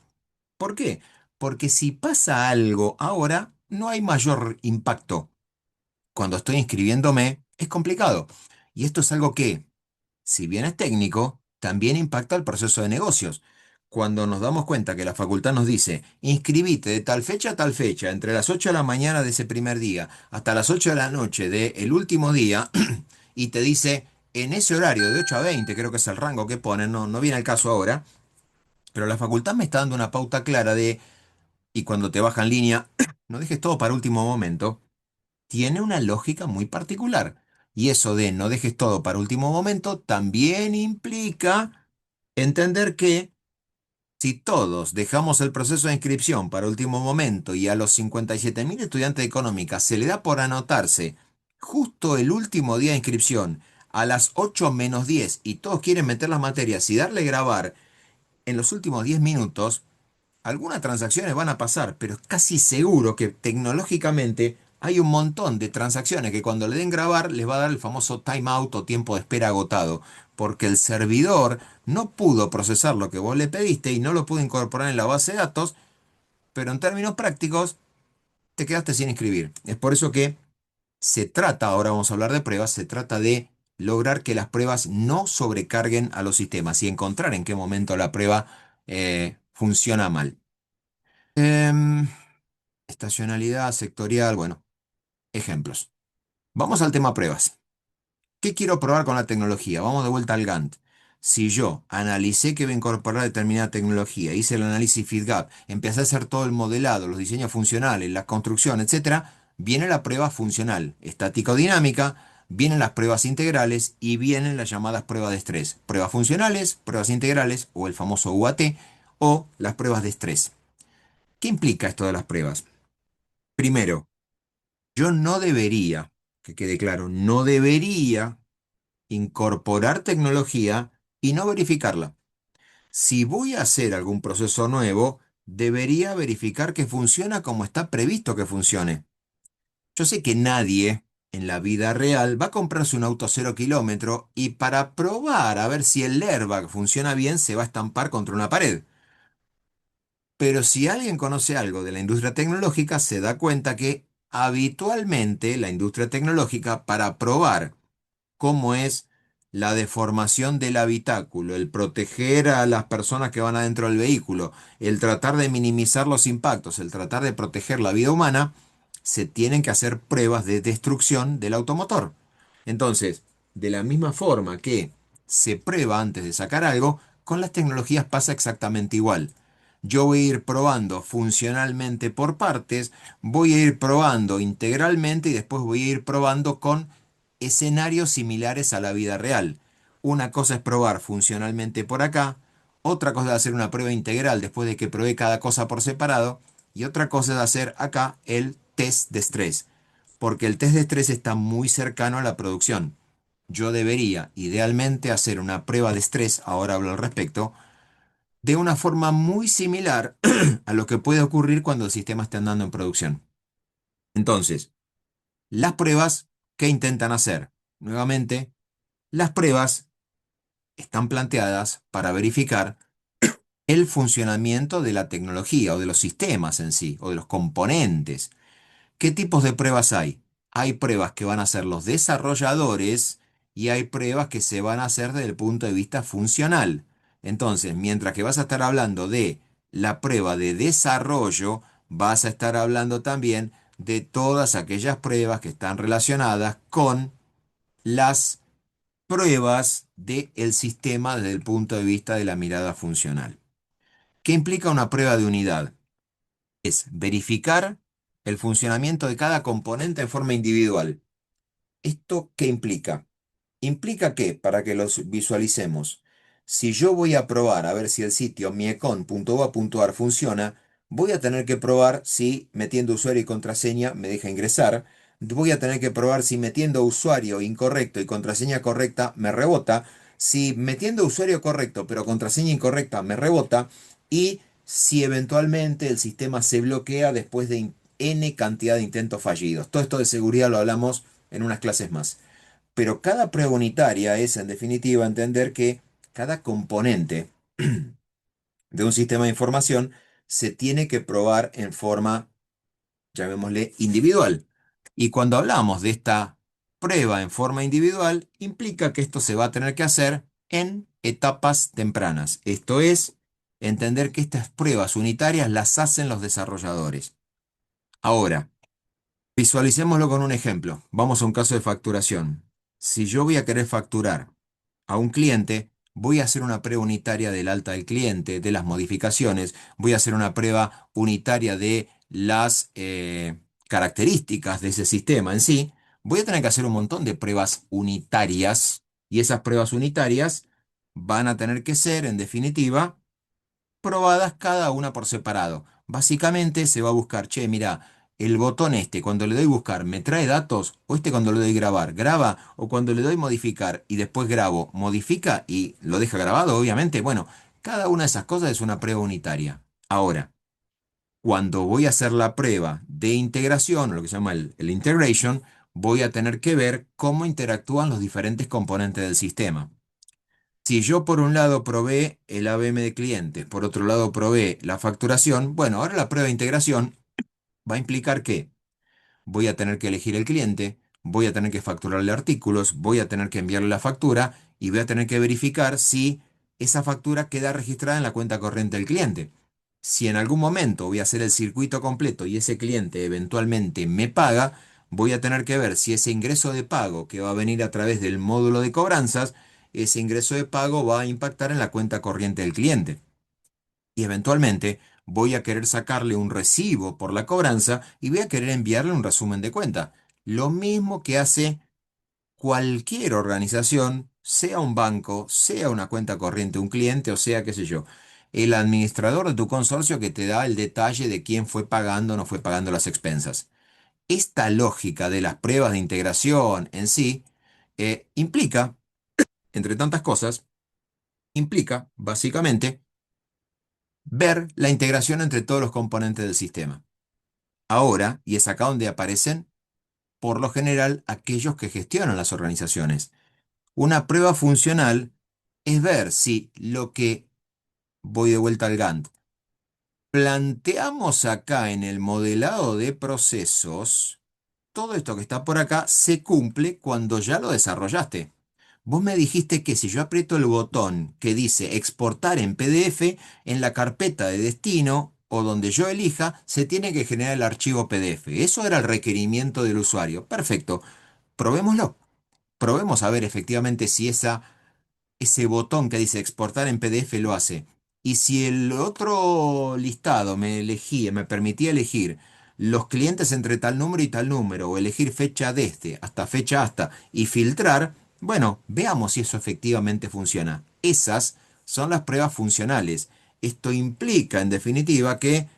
¿Por qué? Porque si pasa algo ahora, no hay mayor impacto. Cuando estoy inscribiéndome, es complicado. Y esto es algo que, si bien es técnico, también impacta el proceso de negocios. Cuando nos damos cuenta que la facultad nos dice, inscribite de tal fecha a tal fecha, entre las 8 de la mañana de ese primer día hasta las 8 de la noche del último día, y te dice, en ese horario de 8 a 20, creo que es el rango que ponen, no viene al caso ahora, pero la facultad me está dando una pauta clara de, y cuando te baja en línea, no dejes todo para último momento, tiene una lógica muy particular. Y eso de no dejes todo para último momento también implica entender que si todos dejamos el proceso de inscripción para último momento y a los 57.000 estudiantes de económica se le da por anotarse justo el último día de inscripción a las 8 menos 10 y todos quieren meter las materias y darle grabar en los últimos 10 minutos, algunas transacciones van a pasar, pero es casi seguro que tecnológicamente hay un montón de transacciones que cuando le den grabar les va a dar el famoso timeout o tiempo de espera agotado, porque el servidor no pudo procesar lo que vos le pediste y no lo pudo incorporar en la base de datos, pero en términos prácticos te quedaste sin inscribir. Es por eso que se trata, ahora vamos a hablar de pruebas, se trata de lograr que las pruebas no sobrecarguen a los sistemas y encontrar en qué momento la prueba funciona mal. Em, Estacionalidad, sectorial, bueno, ejemplos. Vamos al tema pruebas. ¿Qué quiero probar con la tecnología? Vamos de vuelta al Gantt. Si yo analicé que voy a incorporar determinada tecnología, hice el análisis feedback, empecé a hacer todo el modelado, los diseños funcionales, la construcción, etcétera, viene la prueba funcional, estática o dinámica, vienen las pruebas integrales y vienen las llamadas pruebas de estrés. Pruebas funcionales, pruebas integrales o el famoso UAT o las pruebas de estrés. ¿Qué implica esto de las pruebas? Primero, yo no debería, que quede claro, no debería incorporar tecnología y no verificarla. Si voy a hacer algún proceso nuevo, debería verificar que funciona como está previsto que funcione. Yo sé que nadie en la vida real va a comprarse un auto 0 kilómetro y para probar a ver si el airbag funciona bien se va a estampar contra una pared. Pero si alguien conoce algo de la industria tecnológica, se da cuenta que habitualmente la industria tecnológica, para probar cómo es la deformación del habitáculo, el proteger a las personas que van adentro del vehículo, el tratar de minimizar los impactos, el tratar de proteger la vida humana, se tienen que hacer pruebas de destrucción del automotor. Entonces, de la misma forma que se prueba antes de sacar algo, con las tecnologías pasa exactamente igual. Yo voy a ir probando funcionalmente por partes, voy a ir probando integralmente y después voy a ir probando con escenarios similares a la vida real. Una cosa es probar funcionalmente por acá, otra cosa es hacer una prueba integral después de que probé cada cosa por separado, y otra cosa es hacer acá el test de estrés, porque el test de estrés está muy cercano a la producción. Yo debería, idealmente, hacer una prueba de estrés, ahora hablo al respecto, de una forma muy similar a lo que puede ocurrir cuando el sistema está andando en producción. Entonces, las pruebas, ¿qué intentan hacer? Nuevamente, las pruebas están planteadas para verificar el funcionamiento de la tecnología o de los sistemas en sí, o de los componentes. ¿Qué tipos de pruebas hay? Hay pruebas que van a hacer los desarrolladores y hay pruebas que se van a hacer desde el punto de vista funcional. Entonces, mientras que vas a estar hablando de la prueba de desarrollo, vas a estar hablando también de todas aquellas pruebas que están relacionadas con las pruebas del sistema desde el punto de vista de la mirada funcional. ¿Qué implica una prueba de unidad? Es verificar el funcionamiento de cada componente en forma individual. ¿Esto qué implica? Implica que, para que los visualicemos, si yo voy a probar a ver si el sitio miecon.gov.ar funciona, voy a tener que probar si metiendo usuario y contraseña me deja ingresar. Voy a tener que probar si metiendo usuario incorrecto y contraseña correcta me rebota. Si metiendo usuario correcto pero contraseña incorrecta me rebota. Y si eventualmente el sistema se bloquea después de N cantidad de intentos fallidos. Todo esto de seguridad lo hablamos en unas clases más. Pero cada prueba unitaria es, en definitiva, entender que cada componente de un sistema de información se tiene que probar en forma, llamémosle, individual. Y cuando hablamos de esta prueba en forma individual, implica que esto se va a tener que hacer en etapas tempranas. Esto es, entender que estas pruebas unitarias las hacen los desarrolladores. Ahora, visualicémoslo con un ejemplo. Vamos a un caso de facturación. Si yo voy a querer facturar a un cliente, voy a hacer una prueba unitaria del alta del cliente, de las modificaciones, voy a hacer una prueba unitaria de las características de ese sistema en sí. Voy a tener que hacer un montón de pruebas unitarias y esas pruebas unitarias van a tener que ser, en definitiva, probadas cada una por separado. Básicamente se va a buscar, che, mira, el botón este, cuando le doy buscar, ¿me trae datos? O este cuando le doy grabar, graba, o cuando le doy modificar y después grabo, modifica y lo deja grabado, obviamente. Bueno, cada una de esas cosas es una prueba unitaria. Ahora, cuando voy a hacer la prueba de integración, o lo que se llama el integration, voy a tener que ver cómo interactúan los diferentes componentes del sistema. Si yo por un lado probé el ABM de clientes, por otro lado probé la facturación, bueno, ahora la prueba de integración va a implicar que voy a tener que elegir el cliente, voy a tener que facturarle artículos, voy a tener que enviarle la factura y voy a tener que verificar si esa factura queda registrada en la cuenta corriente del cliente. Si en algún momento voy a hacer el circuito completo y ese cliente eventualmente me paga, voy a tener que ver si ese ingreso de pago que va a venir a través del módulo de cobranzas, ese ingreso de pago va a impactar en la cuenta corriente del cliente. Y eventualmente voy a querer sacarle un recibo por la cobranza y voy a querer enviarle un resumen de cuenta. Lo mismo que hace cualquier organización, sea un banco, sea una cuenta corriente, un cliente o sea, qué sé yo, el administrador de tu consorcio que te da el detalle de quién fue pagando o no fue pagando las expensas. Esta lógica de las pruebas de integración en sí implica, entre tantas cosas, implica básicamente ver la integración entre todos los componentes del sistema. Ahora, y es acá donde aparecen, por lo general, aquellos que gestionan las organizaciones. Una prueba funcional es ver si lo que, voy de vuelta al Gantt, planteamos acá en el modelado de procesos, todo esto que está por acá se cumple cuando ya lo desarrollaste. Vos me dijiste que si yo aprieto el botón que dice exportar en PDF, en la carpeta de destino o donde yo elija, se tiene que generar el archivo PDF. Eso era el requerimiento del usuario. Perfecto. Probémoslo. Probemos a ver efectivamente si ese botón que dice exportar en PDF lo hace. Y si el otro listado me permitía elegir los clientes entre tal número y tal número, o elegir fecha de hasta fecha hasta, y filtrar, bueno, veamos si eso efectivamente funciona. Esas son las pruebas funcionales. Esto implica, en definitiva, que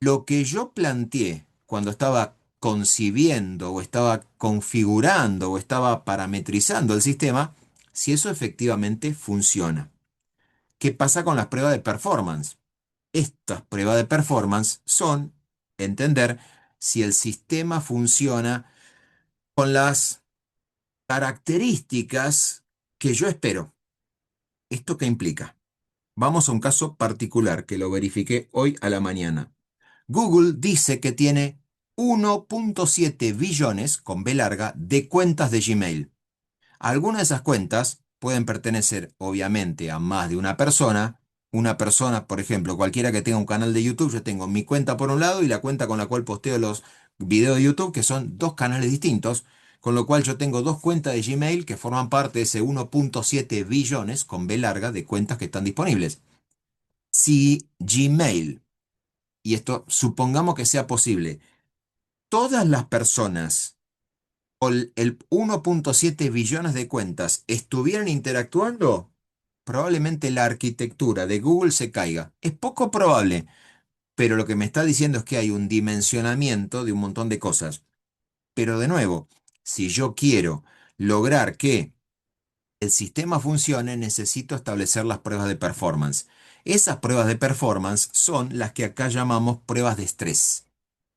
lo que yo planteé cuando estaba concibiendo o estaba configurando o estaba parametrizando el sistema, si eso efectivamente funciona. ¿Qué pasa con las pruebas de performance? Estas pruebas de performance son entender si el sistema funciona con las características que yo espero. ¿Esto qué implica? Vamos a un caso particular que lo verifiqué hoy a la mañana. Google dice que tiene 1.7 billones, con B larga, de cuentas de Gmail. Algunas de esas cuentas pueden pertenecer obviamente a más de una persona. Una persona, por ejemplo, cualquiera que tenga un canal de YouTube, yo tengo mi cuenta por un lado y la cuenta con la cual posteo los videos de YouTube, que son dos canales distintos, con lo cual yo tengo dos cuentas de Gmail que forman parte de ese 1,7 billones, con B larga, de cuentas que están disponibles. Si Gmail, y esto supongamos que sea posible, todas las personas o el 1,7 billones de cuentas estuvieran interactuando, probablemente la arquitectura de Google se caiga. Es poco probable, pero lo que me está diciendo es que hay un dimensionamiento de un montón de cosas. Pero de nuevo, si yo quiero lograr que el sistema funcione, necesito establecer las pruebas de performance. Esas pruebas de performance son las que acá llamamos pruebas de estrés.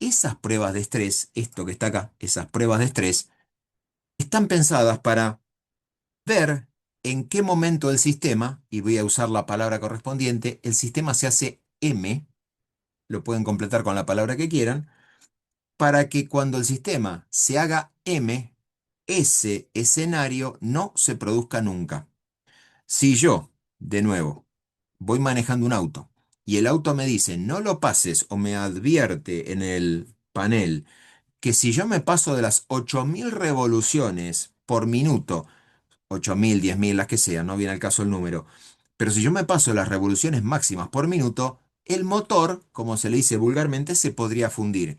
Esas pruebas de estrés, esto que está acá, esas pruebas de estrés, están pensadas para ver en qué momento el sistema, y voy a usar la palabra correspondiente, el sistema se hace M, lo pueden completar con la palabra que quieran, para que cuando el sistema se haga M, ese escenario no se produzca nunca. Si yo, de nuevo, voy manejando un auto y el auto me dice no lo pases o me advierte en el panel que si yo me paso de las 8.000 revoluciones por minuto, 8.000, 10.000, las que sean, no viene al caso el número, pero si yo me paso las revoluciones máximas por minuto, el motor, como se le dice vulgarmente, se podría fundir.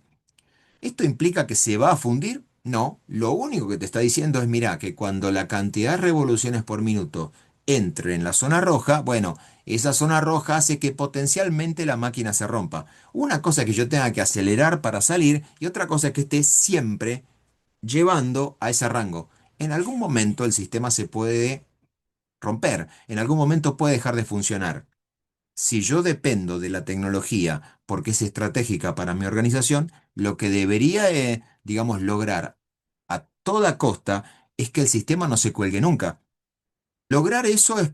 ¿Esto implica que se va a fundir? No, lo único que te está diciendo es, mira, que cuando la cantidad de revoluciones por minuto entre en la zona roja, bueno, esa zona roja hace que potencialmente la máquina se rompa. Una cosa es que yo tenga que acelerar para salir y otra cosa es que esté siempre llevando a ese rango. En algún momento el sistema se puede romper, en algún momento puede dejar de funcionar. Si yo dependo de la tecnología porque es estratégica para mi organización, lo que debería, digamos, lograr a toda costa es que el sistema no se cuelgue nunca. Lograr eso es,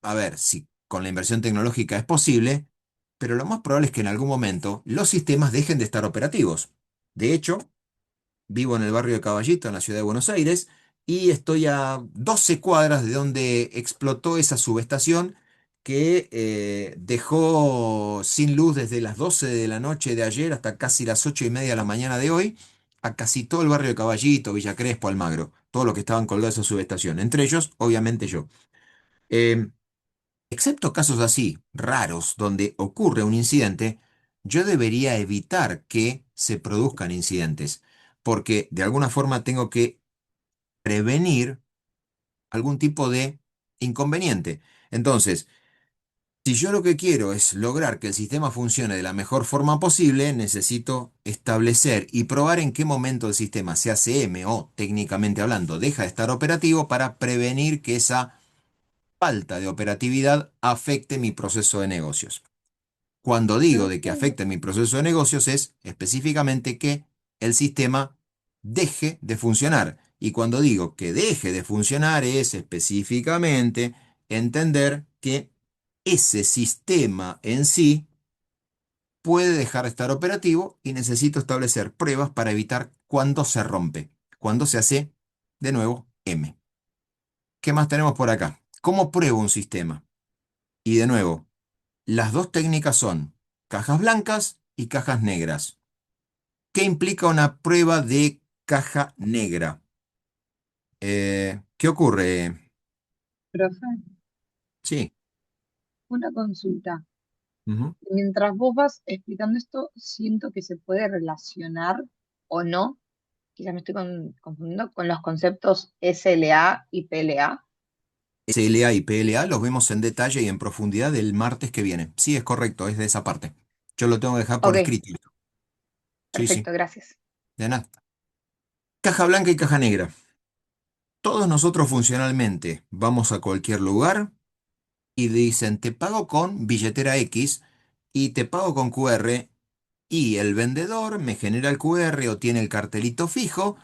a ver, si con la inversión tecnológica es posible, pero lo más probable es que en algún momento los sistemas dejen de estar operativos. De hecho, vivo en el barrio de Caballito, en la ciudad de Buenos Aires, y estoy a 12 cuadras de donde explotó esa subestación que dejó sin luz desde las 12 de la noche de ayer hasta casi las 8:30 de la mañana de hoy a casi todo el barrio de Caballito, Villa Crespo, Almagro, todo lo que estaban colgados de esa subestación, entre ellos, obviamente yo. Eh, Excepto casos así, raros, donde ocurre un incidente, yo debería evitar que se produzcan incidentes, porque de alguna forma tengo que prevenir algún tipo de inconveniente. Entonces, si yo lo que quiero es lograr que el sistema funcione de la mejor forma posible, necesito establecer y probar en qué momento el sistema se hace M o, técnicamente hablando, deja de estar operativo para prevenir que esa falta de operatividad afecte mi proceso de negocios. Cuando digo de que Perfecto. afecte mi proceso de negocios es específicamente que el sistema deje de funcionar. Y cuando digo que deje de funcionar es específicamente entender que ese sistema en sí puede dejar de estar operativo y necesito establecer pruebas para evitar cuando se rompe, cuando se hace de nuevo M. ¿Qué más tenemos por acá? ¿Cómo pruebo un sistema? Y de nuevo, las dos técnicas son cajas blancas y cajas negras. ¿Qué implica una prueba de caja negra? ¿Qué ocurre? Profe, Sí. una consulta. Ujú. Mientras vos vas explicando esto, siento que se puede relacionar o no, quizás me estoy confundiendo, con los conceptos SLA y PLA. SLA y PLA los vemos en detalle y en profundidad el martes que viene. Sí, es correcto, es de esa parte. Yo lo tengo que dejar por Ok, escrito. Sí, sí, perfecto, gracias. de nada. Caja blanca y caja negra. Todos nosotros funcionalmente vamos a cualquier lugar y dicen, te pago con billetera X y te pago con QR y el vendedor me genera el QR o tiene el cartelito fijo.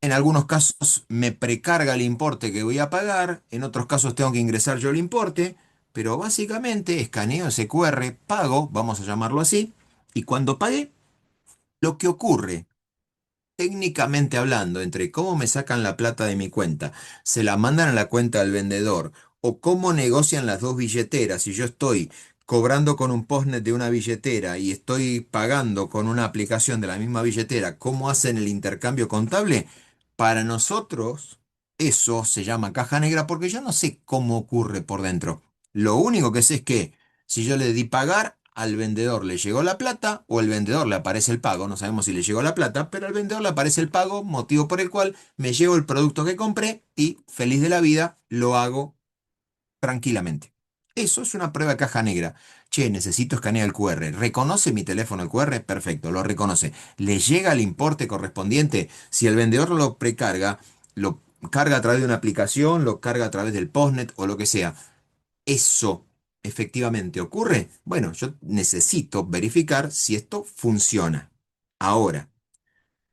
En algunos casos me precarga el importe que voy a pagar, en otros casos tengo que ingresar yo el importe, pero básicamente escaneo ese QR, pago, vamos a llamarlo así, y cuando pagué, lo que ocurre técnicamente hablando, entre cómo me sacan la plata de mi cuenta, se la mandan a la cuenta del vendedor, o cómo negocian las dos billeteras, si yo estoy cobrando con un postnet de una billetera y estoy pagando con una aplicación de la misma billetera, cómo hacen el intercambio contable, para nosotros eso se llama caja negra porque yo no sé cómo ocurre por dentro. Lo único que sé es que si yo le di pagar, al vendedor le llegó la plata o el vendedor le aparece el pago, no sabemos si le llegó la plata, pero al vendedor le aparece el pago, motivo por el cual me llevo el producto que compré y feliz de la vida lo hago tranquilamente. Eso es una prueba de caja negra. Che, necesito escanear el QR. ¿Reconoce mi teléfono el QR? Perfecto, lo reconoce. ¿Le llega el importe correspondiente? Si el vendedor lo precarga, lo carga a través de una aplicación, lo carga a través del postnet o lo que sea. ¿Eso efectivamente ocurre? Bueno, yo necesito verificar si esto funciona. Ahora,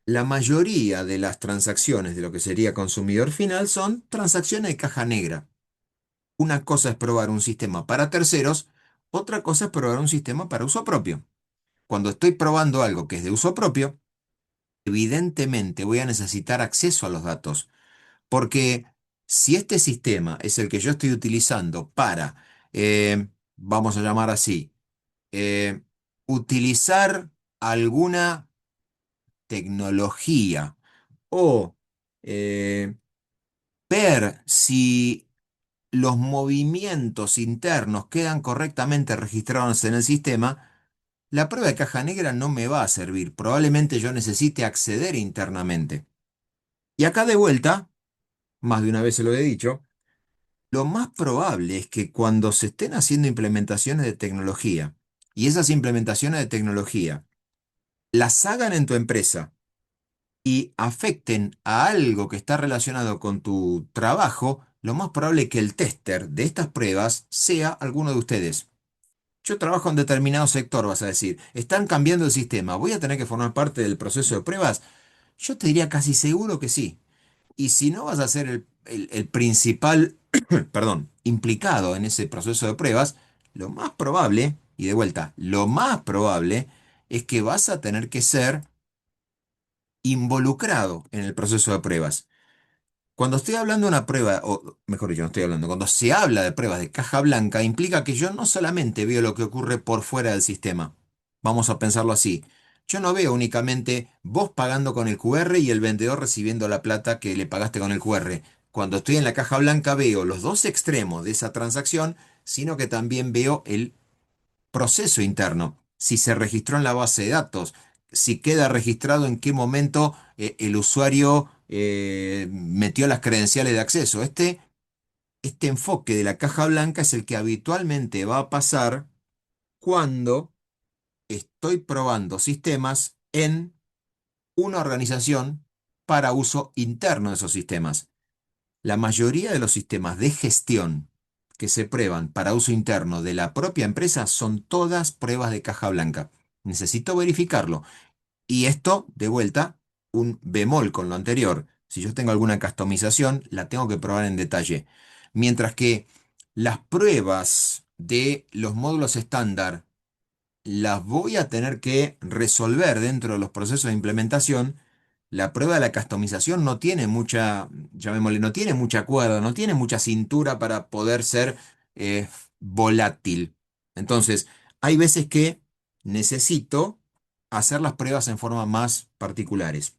la mayoría de las transacciones de lo que sería consumidor final son transacciones de caja negra. Una cosa es probar un sistema para terceros, otra cosa es probar un sistema para uso propio. Cuando estoy probando algo que es de uso propio, evidentemente voy a necesitar acceso a los datos, porque si este sistema es el que yo estoy utilizando para, vamos a llamar así, eh, utilizar alguna tecnología o eh, ver si los movimientos internos quedan correctamente registrados en el sistema, la prueba de caja negra no me va a servir. Probablemente yo necesite acceder internamente. Y acá de vuelta, más de una vez se lo he dicho, lo más probable es que cuando se estén haciendo implementaciones de tecnología y esas implementaciones de tecnología las hagan en tu empresa y afecten a algo que está relacionado con tu trabajo, lo más probable es que el tester de estas pruebas sea alguno de ustedes. Yo trabajo en determinado sector, vas a decir. Están cambiando el sistema. ¿Voy a tener que formar parte del proceso de pruebas? Yo te diría casi seguro que sí. Y si no vas a ser el principal, perdón, implicado en ese proceso de pruebas, lo más probable, y de vuelta, lo más probable es que vas a tener que ser involucrado en el proceso de pruebas. Cuando estoy hablando de una prueba, o mejor dicho, no estoy hablando, cuando se habla de pruebas de caja blanca, implica que yo no solamente veo lo que ocurre por fuera del sistema. Vamos a pensarlo así. Yo no veo únicamente vos pagando con el QR y el vendedor recibiendo la plata que le pagaste con el QR. Cuando estoy en la caja blanca veo los dos extremos de esa transacción, sino que también veo el proceso interno, si se registró en la base de datos, si queda registrado en qué momento el usuario metió las credenciales de acceso. Este enfoque de la caja blanca es el que habitualmente va a pasar cuando estoy probando sistemas en una organización para uso interno de esos sistemas. La mayoría de los sistemas de gestión que se prueban para uso interno de la propia empresa son todas pruebas de caja blanca. Necesito verificarlo. Y esto, de vuelta, un bemol con lo anterior. Si yo tengo alguna customización, la tengo que probar en detalle. Mientras que las pruebas de los módulos estándar las voy a tener que resolver dentro de los procesos de implementación. La prueba de la customización no tiene mucha, llamémosle, no tiene mucha cuerda, no tiene mucha cintura para poder ser eh, volátil. Entonces, hay veces que necesito hacer las pruebas en forma más particulares.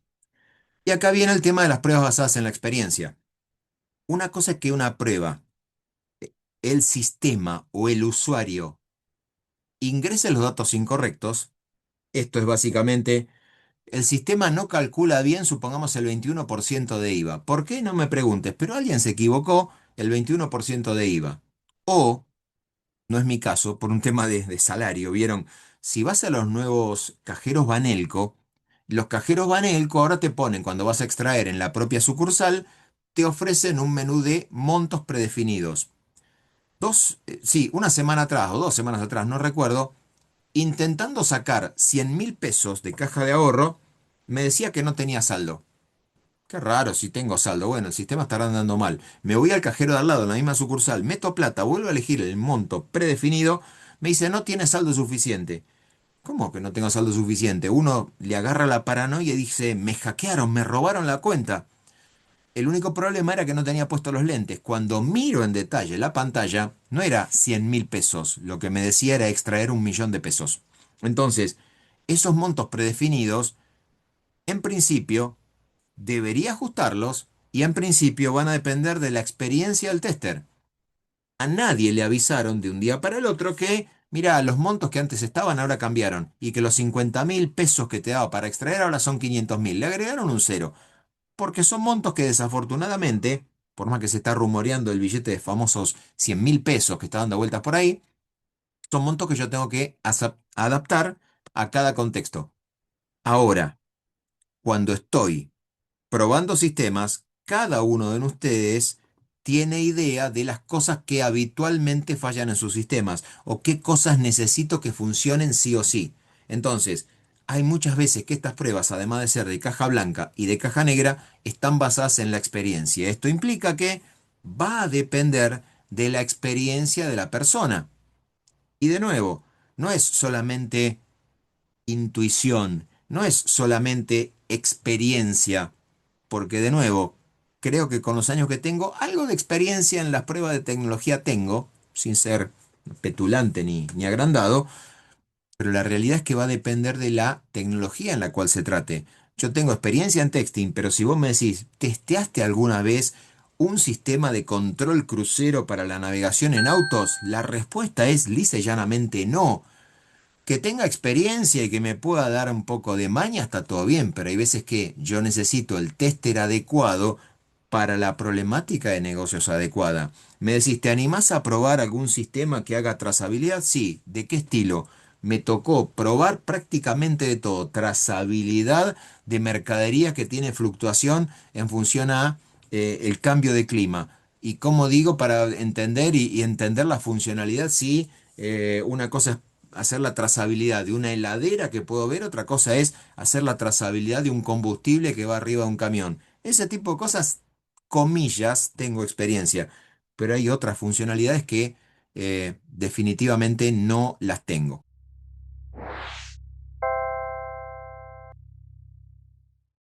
Y acá viene el tema de las pruebas basadas en la experiencia. Una cosa es que una prueba, el sistema o el usuario ingrese los datos incorrectos. Esto es básicamente, el sistema no calcula bien, supongamos, el 21% de IVA. ¿Por qué? No me preguntes, pero alguien se equivocó el 21% de IVA. O, no es mi caso, por un tema de salario, ¿vieron? Si vas a los nuevos cajeros Banelco, los cajeros Banelco ahora te ponen, cuando vas a extraer en la propia sucursal, te ofrecen un menú de montos predefinidos. Sí, una semana atrás o 2 semanas atrás, no recuerdo, intentando sacar 100.000 pesos de caja de ahorro, me decía que no tenía saldo. Qué raro si tengo saldo. Bueno, el sistema estará andando mal. Me voy al cajero de al lado, en la misma sucursal, meto plata, vuelvo a elegir el monto predefinido, me dice no tiene saldo suficiente. ¿Cómo que no tengo saldo suficiente? Uno le agarra la paranoia y dice, me hackearon, me robaron la cuenta. El único problema era que no tenía puestos los lentes. Cuando miro en detalle la pantalla, no era 100.000 pesos. Lo que me decía era extraer 1.000.000 de pesos. Entonces, esos montos predefinidos, en principio, debería ajustarlos y en principio van a depender de la experiencia del tester. A nadie le avisaron de un día para el otro que, mira, los montos que antes estaban ahora cambiaron y que los 50.000 pesos que te daba para extraer ahora son 500.000. Le agregaron un cero, porque son montos que desafortunadamente, por más que se está rumoreando el billete de famosos 100.000 pesos que está dando vueltas por ahí, son montos que yo tengo que adaptar a cada contexto. Ahora, cuando estoy probando sistemas, cada uno de ustedes tiene idea de las cosas que habitualmente fallan en sus sistemas o qué cosas necesito que funcionen sí o sí. Entonces, hay muchas veces que estas pruebas, además de ser de caja blanca y de caja negra, están basadas en la experiencia. Esto implica que va a depender de la experiencia de la persona. Y de nuevo, no es solamente intuición, no es solamente experiencia, porque de nuevo, creo que con los años que tengo, algo de experiencia en las pruebas de tecnología tengo, sin ser petulante ni agrandado, pero la realidad es que va a depender de la tecnología en la cual se trate. Yo tengo experiencia en texting, pero si vos me decís, ¿testeaste alguna vez un sistema de control crucero para la navegación en autos? La respuesta es lisa y llanamente no. Que tenga experiencia y que me pueda dar un poco de maña está todo bien, pero hay veces que yo necesito el tester adecuado para la problemática de negocios adecuada. Me decís, ¿te animás a probar algún sistema que haga trazabilidad? Sí. ¿De qué estilo? Me tocó probar prácticamente de todo. Trazabilidad de mercadería que tiene fluctuación en función a el cambio de clima. Y como digo, para entender y entender la funcionalidad, sí, una cosa es hacer la trazabilidad de una heladera que puedo ver, otra cosa es hacer la trazabilidad de un combustible que va arriba de un camión. Ese tipo de cosas, comillas, tengo experiencia, pero hay otras funcionalidades que definitivamente no las tengo.